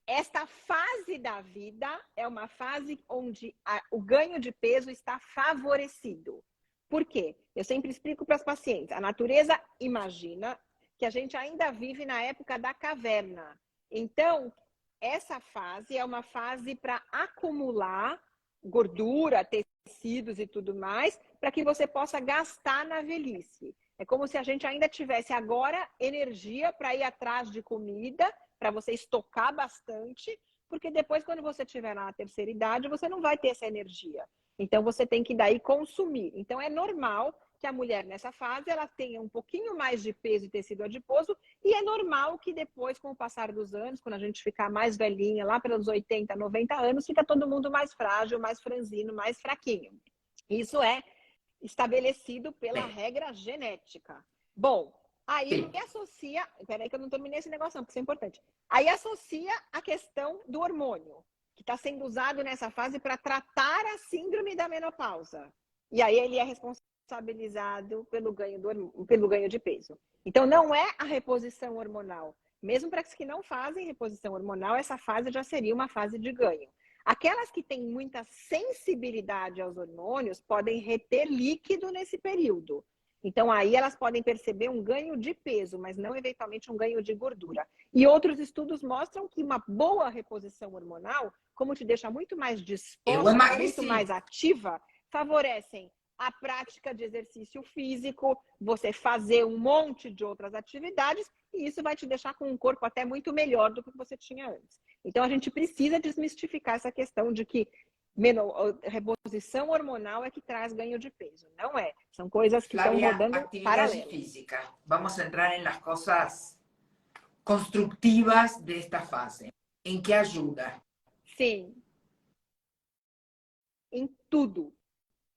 Esta fase da vida é uma fase onde o ganho de peso está favorecido. Por quê? Eu sempre explico para as pacientes. A natureza imagina que a gente ainda vive na época da caverna. Então, essa fase é uma fase para acumular gordura, tecidos e tudo mais, para que você possa gastar na velhice. É como se a gente ainda tivesse agora energia para ir atrás de comida, para você estocar bastante, porque depois, quando você estiver na terceira idade, você não vai ter essa energia. Então, você tem que daí consumir. Então, é normal que a mulher, nessa fase, ela tenha um pouquinho mais de peso e tecido adiposo, e é normal que depois, com o passar dos anos, quando a gente ficar mais velhinha, lá pelos 80, 90 anos, fica todo mundo mais frágil, mais franzino, mais fraquinho. Isso é estabelecido pela regra genética. Bom, aí associa... Peraí que eu não terminei esse negócio não, porque isso é importante. Aí associa a questão do hormônio, que está sendo usado nessa fase para tratar a síndrome da menopausa. E aí ele é responsabilizado pelo ganho de peso. Então, não é a reposição hormonal. Mesmo para os que não fazem reposição hormonal, essa fase já seria uma fase de ganho. Aquelas que têm muita sensibilidade aos hormônios podem reter líquido nesse período. Então, aí elas podem perceber um ganho de peso, mas não eventualmente um ganho de gordura. E outros estudos mostram que uma boa reposição hormonal, como te deixa muito mais disposta, muito mais ativa, favorecem a prática de exercício físico, você fazer um monte de outras atividades, e isso vai te deixar com um corpo até muito melhor do que você tinha antes. Então, a gente precisa desmistificar essa questão de que reposição hormonal é que traz ganho de peso. Não é. São coisas que estão rodando paralelas. Física. Vamos a entrar en las cosas constructivas de esta fase. ¿En qué ayuda? Sim. Em tudo.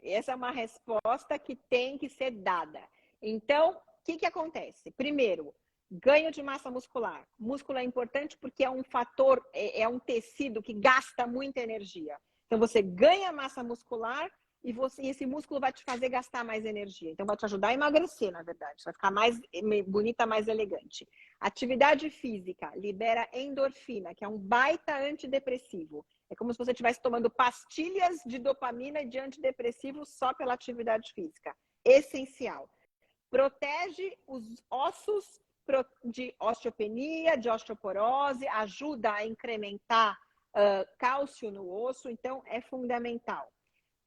Essa é uma resposta que tem que ser dada. Então, o que acontece? Primeiro, ganho de massa muscular. Músculo é importante porque é um fator, é um tecido que gasta muita energia. Então, você ganha massa muscular e esse músculo vai te fazer gastar mais energia. Então, vai te ajudar a emagrecer, na verdade. Você vai ficar mais bonita, mais elegante. Atividade física libera endorfina, que é um baita antidepressivo. É como se você estivesse tomando pastilhas de dopamina e de antidepressivo só pela atividade física. essencial. Protege os ossos de osteopenia, de osteoporose, ajuda a incrementar cálcio no osso, então é fundamental.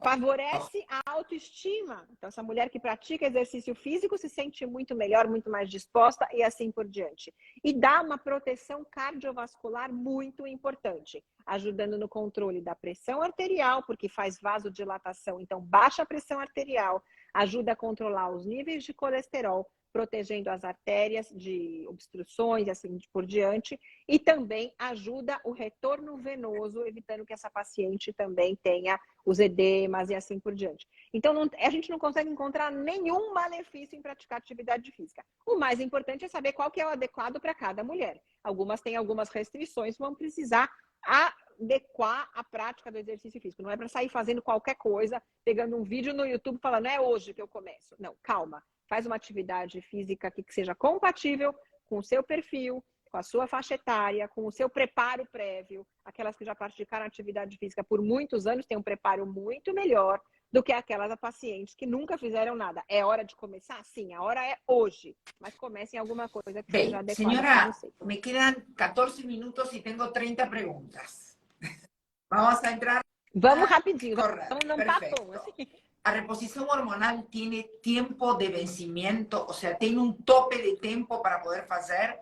Favorece a autoestima. Então, essa mulher que pratica exercício físico se sente muito melhor, muito mais disposta e assim por diante. E dá uma proteção cardiovascular muito importante, ajudando no controle da pressão arterial, porque faz vasodilatação, então baixa a pressão arterial, ajuda a controlar os níveis de colesterol, protegendo as artérias de obstruções e assim por diante, e também ajuda o retorno venoso, evitando que essa paciente também tenha os edemas e assim por diante. Então, a gente não consegue encontrar nenhum malefício em praticar atividade física. O mais importante é saber qual que é o adequado para cada mulher. Algumas têm algumas restrições, vão precisar adequar a prática do exercício físico. Não é para sair fazendo qualquer coisa, pegando um vídeo no YouTube falando, é hoje que eu começo. Não, calma. Faz uma atividade física que seja compatível com o seu perfil, com a sua faixa etária, com o seu preparo prévio. Aquelas que já praticaram atividade física por muitos anos têm um preparo muito melhor do que aquelas pacientes que nunca fizeram nada. É hora de começar? Sim, a hora é hoje. Mas comece em alguma coisa que seja adequada señora, para você. me quedan 14 minutos y tengo 30 preguntas. Vamos a entrar. Vamos rapidinho, Correcto, vamos num papão. Assim. ¿La reposición hormonal tiene tiempo de vencimiento? O sea, ¿tiene un tope de tiempo para poder hacer?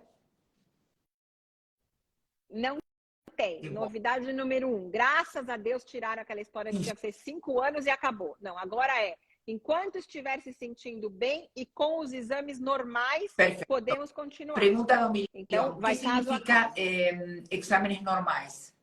Não tem. Novidade número 1. Graças a Deus tiraram aquela história de que ia ser 5 anos e acabou. Não, agora é. Enquanto estiver se sentindo bem e com os exames normais, Perfeito. Podemos continuar. Pergunta do milhão. Então, vai o que significa exames normais?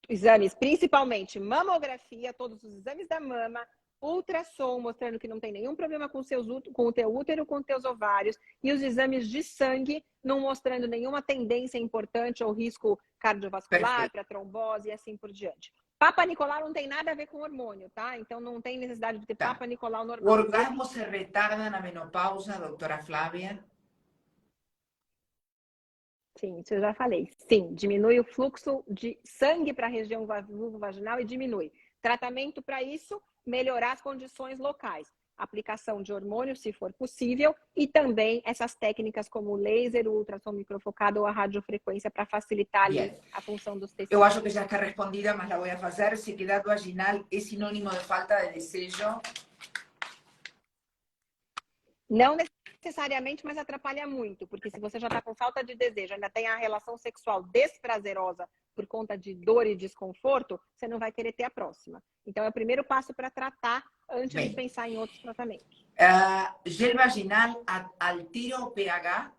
Exames, principalmente mamografia, todos os exames da mama, ultrassom, mostrando que não tem nenhum problema com o teu útero, com os teus ovários, e os exames de sangue, não mostrando nenhuma tendência importante ou risco cardiovascular para trombose e assim por diante. Papa Nicolau não tem nada a ver com hormônio, tá? Então não tem necessidade de ter Papa Nicolau normal. O orgasmo se retarda na menopausa, doutora Flávia? Sim, isso eu já falei. Sim, diminui o fluxo de sangue para a região vulvovaginal e diminui. Tratamento para isso, melhorar as condições locais. Aplicação de hormônio, se for possível, e também essas técnicas como o laser, o ultrassom microfocado ou a radiofrequência para facilitar ali a função dos tecidos. Eu acho que já está respondida, mas la vou fazer. Sequidad vaginal é sinônimo de falta de desejo? Não necessariamente, mas atrapalha muito, porque se você já está com falta de desejo, ainda tem a relação sexual desprazerosa por conta de dor e desconforto, você não vai querer ter a próxima. Então, é o primeiro passo para tratar antes de pensar em outros tratamentos. Gel vaginal altera o pH?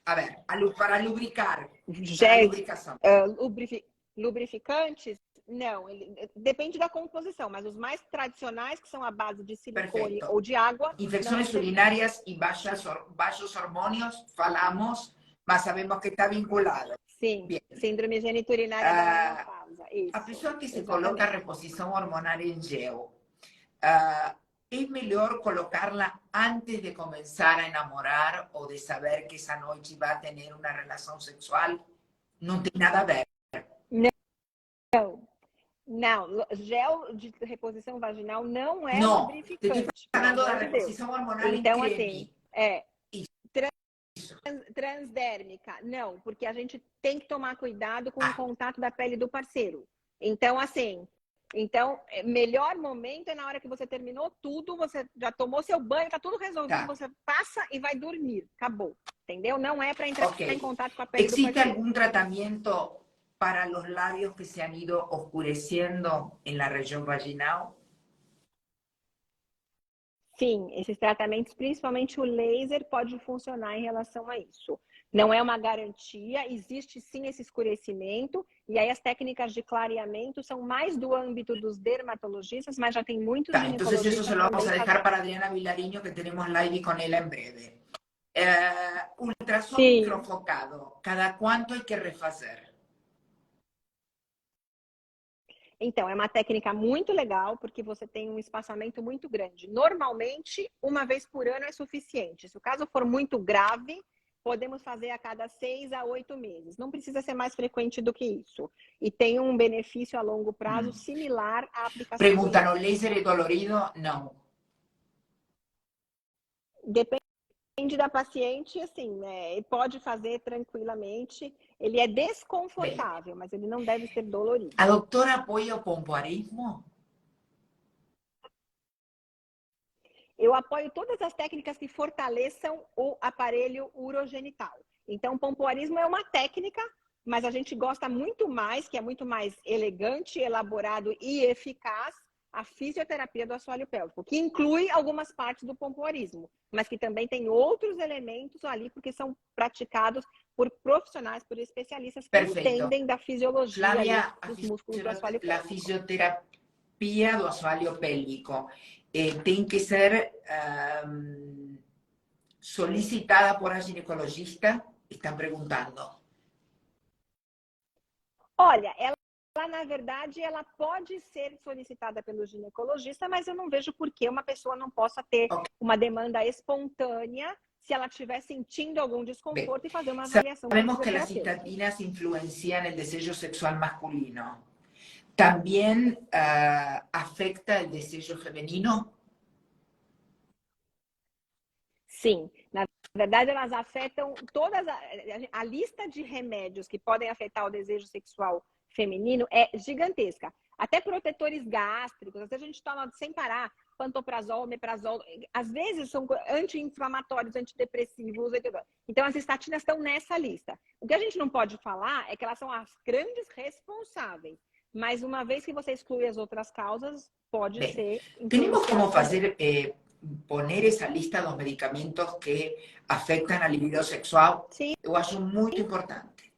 A ver, para lubricar. Gel, lubrificantes? Não, depende da composição, mas os mais tradicionais, que são a base de silicone ou de água... Infecções urinárias e baixos hormônios, falamos, mas sabemos que está vinculado. Sim, síndrome geniturinária da menopausa. Isso, a pessoa que se coloca a reposição hormonal em gel, é melhor colocá-la antes de começar a enamorar ou de saber que essa noite vai ter uma relação sexual? Não tem nada a ver. Não, gel de reposição vaginal não é lubrificante. Estou falando da reposição hormonal então, em creme. Transdérmica, não, porque a gente tem que tomar cuidado com o contato da pele do parceiro. Então, assim, melhor momento é na hora que você terminou tudo, você já tomou seu banho, tá tudo resolvido, você passa e vai dormir, acabou, entendeu? Não é para entrar em contato com a pele do parceiro. ¿Existe algum tratamento para los labios que se han ido oscureciendo en la región vaginal? Sim, esses tratamentos, principalmente o laser, pode funcionar em relação a isso. Não é uma garantia, existe sim esse escurecimento, e aí as técnicas de clareamento são mais do âmbito dos dermatologistas, mas já tem muitos ginecologistas. Entonces eso se lo vamos a dejar para Adriana Vilariño, que tenemos live con ella en breve. Ultrassom microfocado, ¿cada cuánto hay que refazer? Então, é uma técnica muito legal, porque você tem um espaçamento muito grande. Normalmente, uma vez por ano é suficiente. Se o caso for muito grave, podemos fazer a cada 6 a 8 meses. Não precisa ser mais frequente do que isso. E tem um benefício a longo prazo similar à aplicação do Preguntan, ¿o laser. láser es dolorido? No. Depende da paciente, assim, né? Pode fazer tranquilamente. Ele é desconfortável, mas ele não deve ser dolorido. ¿A doctora apoya o pompoarismo? Eu apoio todas as técnicas que fortaleçam o aparelho urogenital. Então, o pompoarismo é uma técnica, mas a gente gosta muito mais, que é muito mais elegante, elaborado e eficaz, a fisioterapia do assoalho pélvico, que inclui algumas partes do pompoarismo, mas que também tem outros elementos ali, porque são praticados por profissionais, por especialistas que entendem da fisiologia Flávia, dos músculos do assoalho la pélvico. fisioterapia do assoalho pélvico tem que ser solicitada por a ginecologista? Estão perguntando. Olha, ela, na verdade, ela pode ser solicitada pelo ginecologista, mas eu não vejo por que uma pessoa não possa ter uma demanda espontânea se ela estiver sentindo algum desconforto e fazer uma avaliação. Sabemos que as citatinas influenciam o desejo sexual masculino. ¿También afecta el desejo femenino? Sim, na verdade elas afetam todas a lista de remédios que podem afetar o desejo sexual feminino é gigantesca. Até protetores gástricos, às vezes a gente toma sem parar pantoprazol, omeprazol, às vezes são anti-inflamatórios, antidepressivos, então as estatinas estão nessa lista. O que a gente não pode falar é que elas são as grandes responsáveis, mas uma vez que você exclui as outras causas, pode ser... Temos como fazer... poner esa lista de los medicamentos que afectan a libido sexual, sim, yo acho muy importante,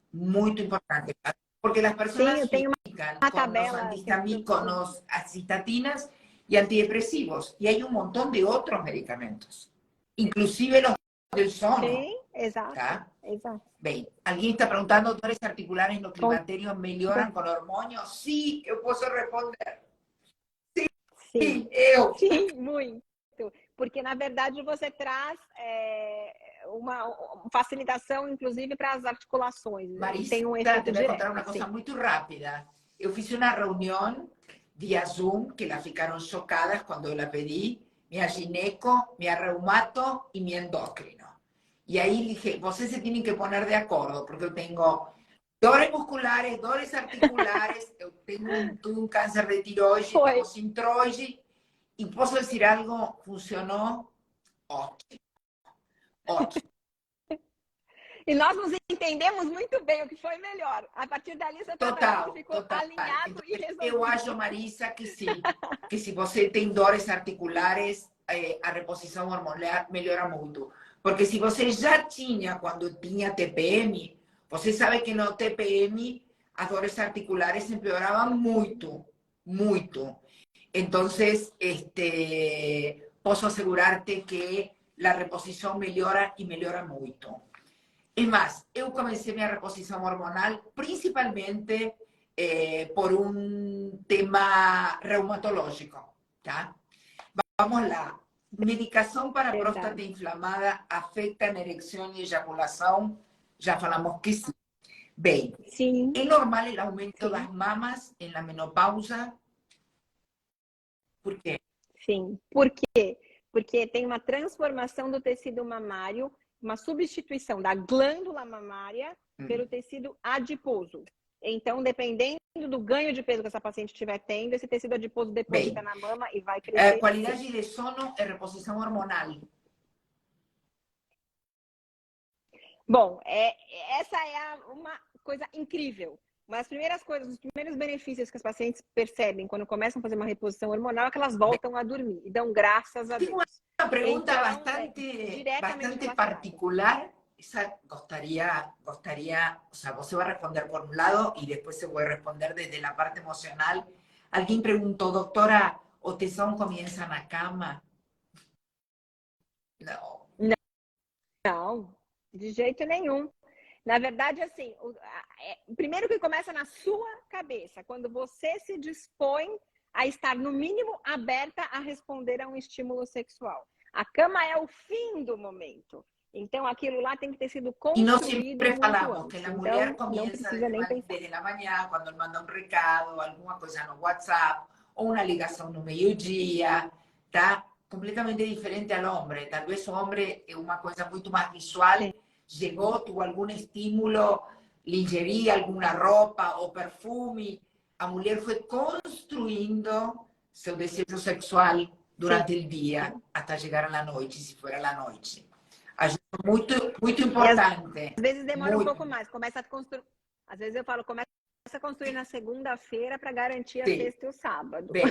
porque las personas sim, fican con los citatinas y antidepresivos, y hay un montón de otros medicamentos, inclusive los del sono. Sim, exato, ¿tá? Exato. Bem, alguém está perguntando, dores articulares no climaterio melhoram com hormônios? Sim, eu posso responder. Sim, eu. Sim, muito. Porque, na verdade, você traz uma facilitação, inclusive, para as articulações. Marisa, tem um efeito te voy a direto. contar una cosa muy rápida. Yo hice una reunión vía Zoom que las ficaron chocadas cuando la pedí, mi gineco, mi reumato y mi endocrino. Y ahí dije, ustedes se tienen que poner de acuerdo, porque yo tengo dores musculares, dores articulares, yo tuve un cáncer de tiroides, tengo sintroide, y puedo decir algo, funcionó ótimo. Ótimo. E nós nos entendemos muito bem o que foi melhor. A partir dali, você ficou alinhado então, e resolvido. Eu acho, Marisa, que sim. Que se você tem dores articulares, a reposição hormonal melhora muito. Porque se você já tinha, quando tinha TPM, você sabe que no TPM as dores articulares empeoravam muito, muito. Então, posso assegurar-te que a reposição melhora e melhora muito. Es más, yo comencé mi reposición hormonal principalmente por un tema reumatológico. ¿tá? Vamos lá. Medicación para próstata inflamada afecta en erección y eyaculación? Ya falamos que sí. Bem, sim. ¿es normal el aumento de las mamas en la menopausa? ¿Por qué? Sim. Por quê? Porque tem uma transformação do tecido mamário, uma substituição da glândula mamária pelo tecido adiposo. Então, dependendo do ganho de peso que essa paciente estiver tendo, esse tecido adiposo deposita na mama e vai crescer. Qualidade de sono e reposição hormonal. Bom, essa é uma coisa incrível. Uma das primeiras coisas, os primeiros benefícios que as pacientes percebem quando começam a fazer uma reposição hormonal é que elas voltam a dormir. E dão graças a Deus. Una pregunta bastante particular. Esa gustaría, o sea, vos se va a responder por un lado y después se puede responder desde la parte emocional. Alguien preguntó, doctora, ¿o tesão comienza na cama? Não. Não, de jeito nenhum. Na verdade, assim, primeiro que começa na sua cabeça, quando você se dispõe a estar, no mínimo, aberta a responder a um estímulo sexual. A cama é o fim do momento. Então, aquilo lá tem que ter sido Y no construído siempre muito falamos que antes. la mujer Então, não comienza precisa nem pensar. desde la mañana, cuando manda un recado, alguna cosa no WhatsApp, o una ligação no meio-dia, tá? Completamente diferente al hombre. Tal vez o hombre es una cosa muito más visual. Sim. Llegó, tuvo algún estímulo, lingerie, alguna ropa o perfume. A mulher foi construindo seu desejo sexual durante o dia, até chegar à noite, se for à noite. Muito, muito importante. Às vezes demora muito. um pouco mais, começa a construir. Às vezes eu falo, começa a construir na segunda-feira para garantir a Sí. sexta e o sábado. Bem,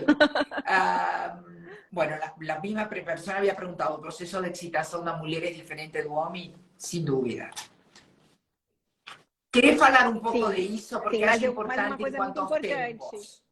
bueno, la misma persona había preguntado, ¿el proceso de excitación da mulher é diferente do homem? Sin dúvida. ¿Querés falar um pouco de isso? Porque acho mas uma importante coisa enquanto muito aos importante. tempos.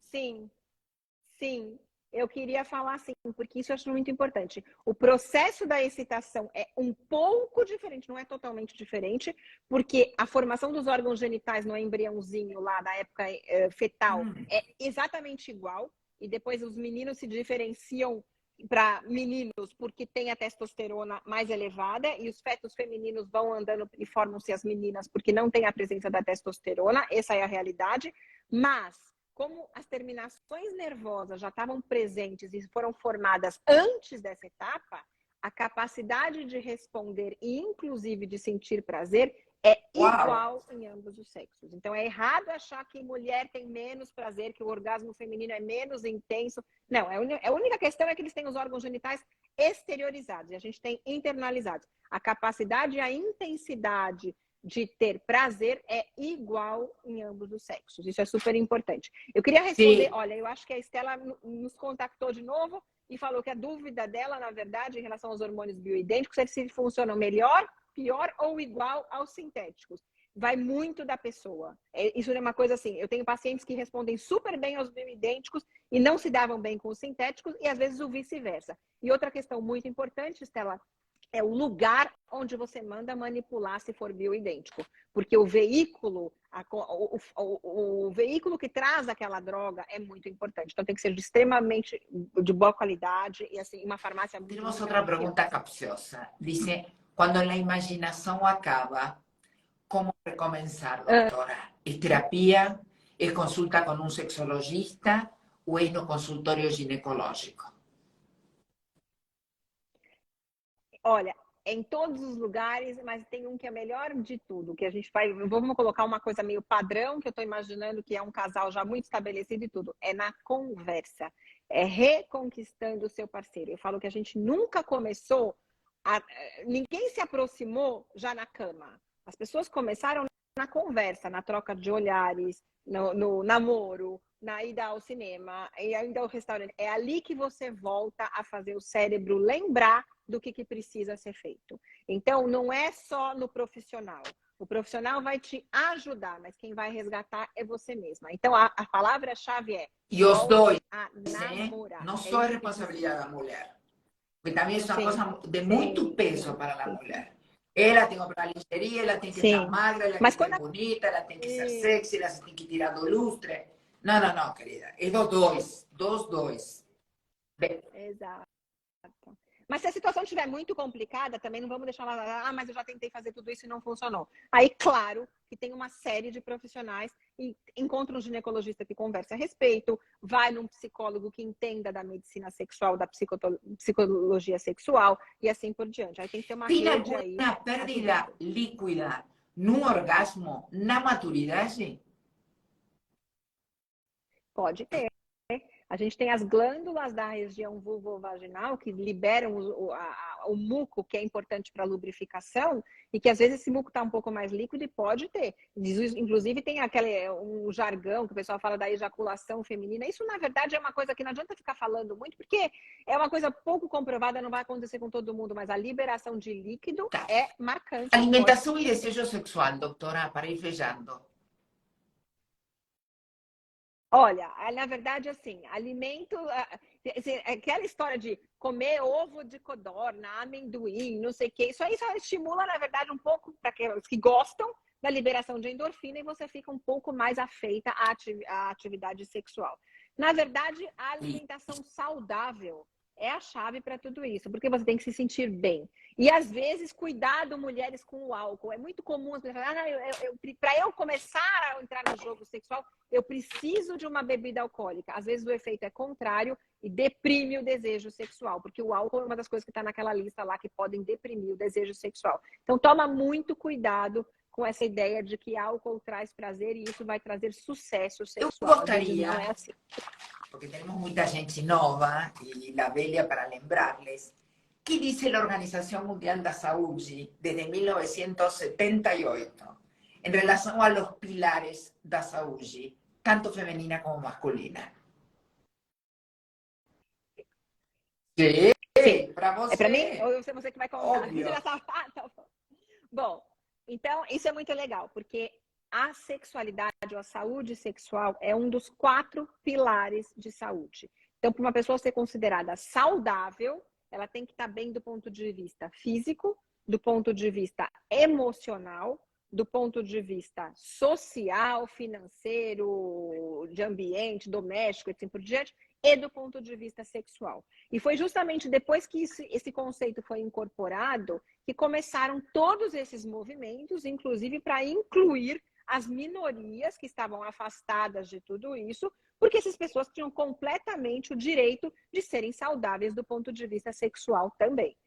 Sim. Eu queria falar assim, porque isso eu acho muito importante. O processo da excitação é um pouco diferente, não é totalmente diferente, porque a formação dos órgãos genitais no embriãozinho lá da época fetal é exatamente igual, e depois os meninos se diferenciam para meninos porque tem a testosterona mais elevada e os fetos femininos vão andando e formam-se as meninas porque não tem a presença da testosterona, essa é a realidade, mas como as terminações nervosas já estavam presentes e foram formadas antes dessa etapa, a capacidade de responder e inclusive de sentir prazer é igual em ambos os sexos. Então é errado achar que mulher tem menos prazer, que o orgasmo feminino é menos intenso. Não, a única questão é que eles têm os órgãos genitais exteriorizados e a gente tem internalizados. A capacidade e a intensidade de ter prazer é igual em ambos os sexos. Isso é super importante. Eu queria responder, olha, eu acho que a Estela nos contactou de novo e falou que a dúvida dela, na verdade, em relação aos hormônios bioidênticos, é se funcionam melhor, pior ou igual aos sintéticos. Vai muito da pessoa. Isso é uma coisa assim, eu tenho pacientes que respondem super bem aos bioidênticos e não se davam bem com os sintéticos e às vezes o vice-versa. E outra questão muito importante, Estela, é o lugar onde você manda manipular se for bioidêntico. Porque o veículo, o veículo que traz aquela droga é muito importante. Então tem que ser extremamente de boa qualidade e assim, uma farmácia muito Temos outra pergunta capciosa. Diz, quando a imaginação acaba, como recomeçar, doutora? É terapia? É consulta com um sexologista? Ou é no consultório ginecológico? Olha, em todos os lugares, mas tem um que é melhor de tudo, que a gente vai, vamos colocar uma coisa meio padrão, que eu estou imaginando que é um casal já muito estabelecido e tudo, é na conversa, é reconquistando o seu parceiro. Eu falo que a gente nunca começou, ninguém se aproximou já na cama. As pessoas começaram na conversa, na troca de olhares, no namoro, na ida ao cinema, e ainda ao restaurante. É ali que você volta a fazer o cérebro lembrar do que precisa ser feito. Então, não é só no profissional. O profissional vai te ajudar, mas quem vai resgatar é você mesma. Então, a palavra-chave é... E os dois, namorar. não só é responsabilidade da mulher, porque também é uma coisa de muito peso para a mulher. Ela tem que comprar lingerie, ela tem que estar magra, ela tem que ser bonita, ela tem que ser sexy, ela tem que tirar do lustre. Não, não, não, querida. É dos dois. Exato. Mas se a situação estiver muito complicada, também não vamos deixar ela, mas eu já tentei fazer tudo isso e não funcionou. Aí, claro, que tem uma série de profissionais e encontra um ginecologista que conversa a respeito, vai num psicólogo que entenda da medicina sexual, da psicologia sexual e assim por diante. Aí tem que ter uma rede aí. Tem alguma perda líquida no orgasmo na maturidade? Pode ter. A gente tem as glândulas da região vulvovaginal que liberam o muco, que é importante para a lubrificação, e que às vezes esse muco está um pouco mais líquido e pode ter. Inclusive tem um jargão que o pessoal fala da ejaculação feminina. Isso, na verdade, é uma coisa que não adianta ficar falando muito, porque é uma coisa pouco comprovada, não vai acontecer com todo mundo, mas a liberação de líquido é marcante. Alimentação e desejo sexual, doutora, para ir fechando. Olha, na verdade, assim, alimento, aquela história de comer ovo de codorna, amendoim, não sei o quê, isso aí só estimula, na verdade, um pouco para aqueles que gostam da liberação de endorfina e você fica um pouco mais afeita à atividade sexual. Na verdade, a alimentação saudável é a chave para tudo isso, porque você tem que se sentir bem. E às vezes, cuidado, mulheres, com o álcool. É muito comum as pessoas falarem, para eu começar a entrar no jogo sexual, eu preciso de uma bebida alcoólica. Às vezes o efeito é contrário e deprime o desejo sexual, porque o álcool é uma das coisas que está naquela lista lá que podem deprimir o desejo sexual. Então toma muito cuidado com essa ideia de que álcool traz prazer e isso vai trazer sucesso Eu sexual. Às vezes não é gostaria, assim. porque tenemos mucha gente nova y la Belia para lembrarles, ¿qué dice la Organización Mundial de la Salud desde 1978 en relación a los pilares de la salud, tanto femenina como masculina? Sí, Sim. para É para mim? você, Ou você que vai contar? óbvio. Tá bom. Bom, então isso é muito legal, porque a sexualidade ou a saúde sexual é um dos 4 pilares de saúde. Então, para uma pessoa ser considerada saudável, ela tem que estar bem do ponto de vista físico, do ponto de vista emocional, do ponto de vista social, financeiro, de ambiente, doméstico, e assim por diante, e do ponto de vista sexual. E foi justamente depois que esse conceito foi incorporado que começaram todos esses movimentos, inclusive para incluir as minorias que estavam afastadas de tudo isso, porque essas pessoas tinham completamente o direito de serem saudáveis do ponto de vista sexual também.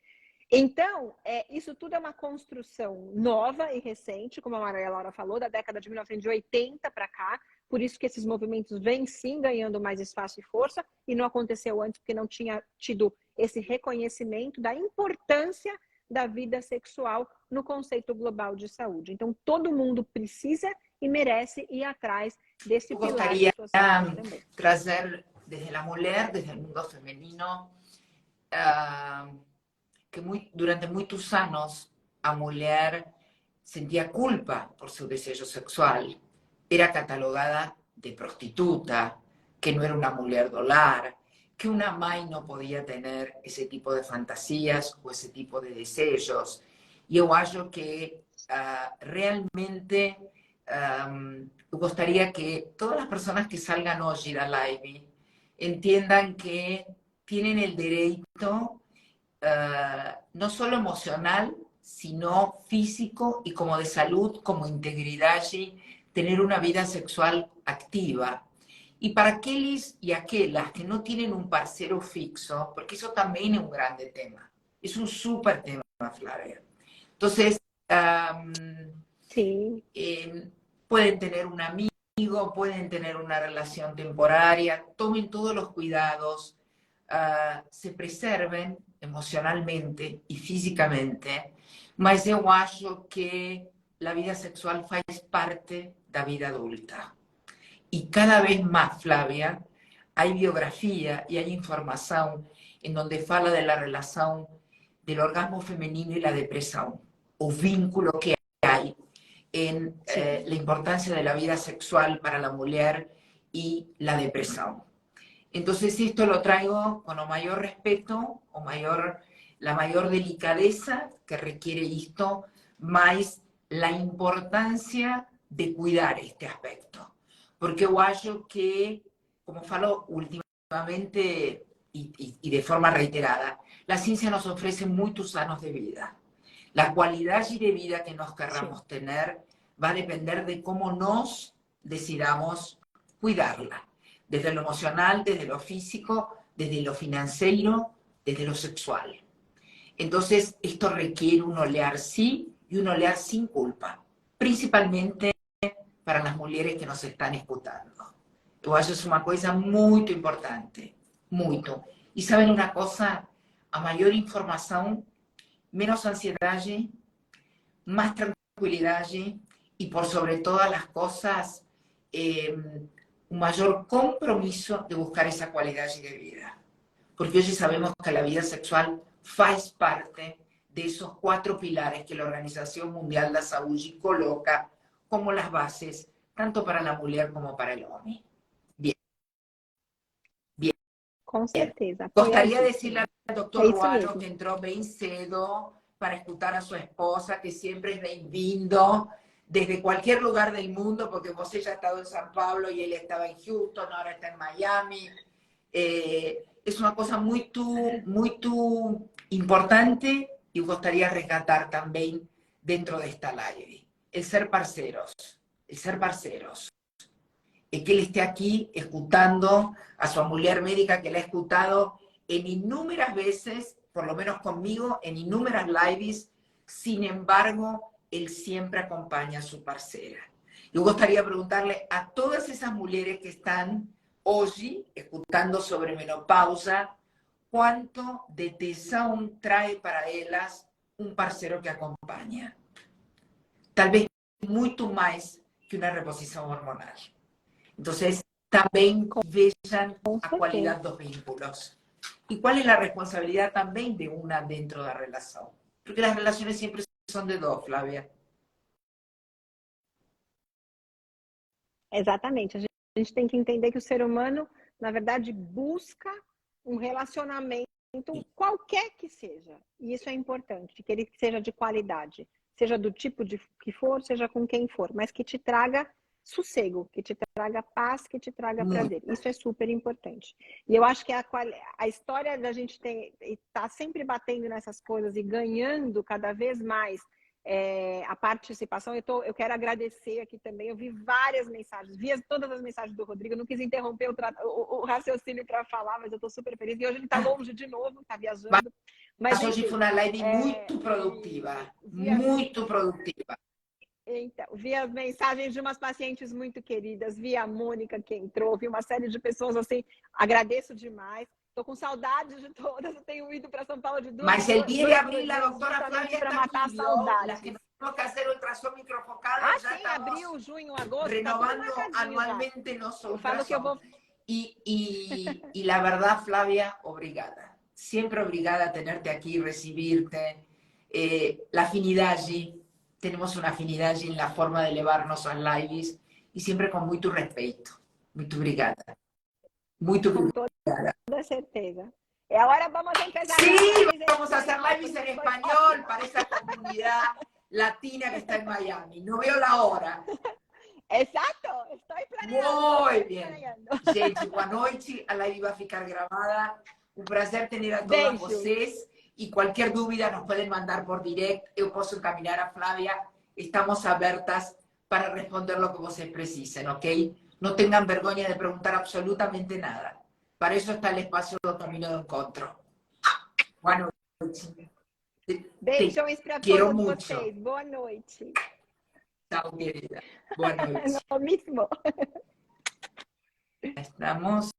Então, isso tudo é uma construção nova e recente, como a Maria Laura falou, da década de 1980 para cá, por isso que esses movimentos vêm sim ganhando mais espaço e força, e não aconteceu antes porque não tinha tido esse reconhecimento da importância da vida sexual no conceito global de saúde. Então, todo mundo precisa e merece ir atrás desse Eu pilar gostaria da sua saúde também. trazer desde a mulher, desde o mundo feminino, que durante muchos años a mujer sentía culpa por su deseo sexual, era catalogada de prostituta, que no era una mujer do lar, que una mãe no podía tener ese tipo de fantasías o ese tipo de deseos. Y yo acho que realmente me gustaría que todas las personas que salgan hoy a la live entiendan que tienen el derecho no solo emocional, sino físico y como de salud, como integridad, tener una vida sexual activa. Y para aquellos y aquellas que no tienen un parcero fixo, porque eso también es un grande tema, es un súper tema, Flavia. Entonces, Sim. Pueden tener un amigo, pueden tener una relación temporaria, tomen todos los cuidados, se preserven emocionalmente y físicamente, mas eu acho que la vida sexual faz parte da vida adulta. Y cada vez más, Flavia, hay biografía y hay información en donde fala de la relación del orgasmo femenino y la depresión, o vínculo que hay en la importancia de la vida sexual para la mujer y la depresión. Entonces esto lo traigo con el mayor respeto, la mayor delicadeza que requiere esto, más la importancia de cuidar este aspecto. Porque yo acho que, como falo últimamente y de forma reiterada, la ciencia nos ofrece muchos años de vida. La calidad de vida que nos querramos tener va a depender de cómo nos decidamos cuidarla. Desde lo emocional, desde lo físico, desde lo financiero, desde lo sexual. Entonces, esto requiere un olear sí y un olear sin culpa, principalmente para las mujeres que nos están escuchando. Yo acho es una cosa muy importante, mucho. Y saben una cosa, a mayor información, menos ansiedad, más tranquilidad y por sobre todas las cosas, un mayor compromiso de buscar esa calidad de vida. Porque hoy sabemos que la vida sexual faz parte de esos 4 pilares que la Organización Mundial de la Salud coloca como las bases, tanto para la mujer como para el hombre. Bien. Bien. Com certeza. Gostaria de decirle al doctor Ruano mesmo. que entró bien cedo para escuchar a su esposa, que siempre es bienvenido desde cualquier lugar del mundo, porque vos ya ha estado en San Pablo y él estaba en Houston, ahora está en Miami. es una cosa muy importante y gustaría rescatar también dentro de esta live. El ser parceros, el ser parceros. Es que él esté aquí escuchando a su mujer médica que la ha escuchado en innúmeras veces, por lo menos conmigo, en innúmeras lives. Sin embargo, él siempre acompaña a su parcera. Yo gustaría preguntarle a todas esas mujeres que están hoy escuchando sobre menopausa, ¿cuánto de tesón trae para ellas un parcero que acompaña? Tal vez mucho más que una reposición hormonal. Entonces, también vean Com a certeza. cualidad dos vínculos. ¿Y cuál es la responsabilidad también de una dentro de la relación? Porque las relaciones siempre son de dos, Flávia. Exatamente. A gente tem que entender que o ser humano, na verdade, busca um relacionamento, qualquer que seja. E isso é importante, que ele seja de qualidade. Seja do tipo de que for, seja com quem for, mas que te traga sossego, que te traga paz, que te traga prazer. Isso é super importante. E eu acho que a história da gente estar sempre batendo nessas coisas e ganhando cada vez mais a participação. Eu quero agradecer aqui também. Eu vi várias mensagens, vi todas as mensagens do Rodrigo. Eu não quis interromper o raciocínio para falar, mas eu estou super feliz. E hoje ele está longe de novo, está viajando. Mas hoje foi uma live muito produtiva, muito produtiva. Então, vi as mensagens de umas pacientes muito queridas, vi a Mônica que entrou, vi uma série de pessoas assim, agradeço demais. Estou com saudades de todas, eu tenho ido para São Paulo de duas Mas el 10 de abril a doutora Flávia para está matar aqui, saudades. que temos que fazer ultrassom microfocado, já sim, estamos abril, junho, agosto, renovando tá anualmente já nosso ultrassom. Falo que eu vou... Y la verdad, Flavia, obrigada. Siempre obrigada a tenerte aquí, recibirte. La afinidad allí, tenemos una afinidad allí en la forma de elevarnos a lives y siempre con mucho respeto. Muito obrigada. Muito obrigada. Com toda certeza. E agora vamos empezar. Sí, vamos a hacer lives en español para esa comunidad latina que está en Miami. No veo la hora. Exato, estou planeando. Muy bien. Gente, boa noite. A live vai ficar gravada. Un prazer tener a todas vocês. Y cualquier duda nos pueden mandar por direct. Eu posso encaminar a Flavia. Estamos abiertas para responder lo que vocês precisen, ¿ok? No tengan vergüenza de preguntar absolutamente nada. Para eso está el espacio do Caminho do Encontro. Boa noite. Beijos para todos vocês. Boa noite. Chao, querida. Boa noite. Lo mismo. Estamos.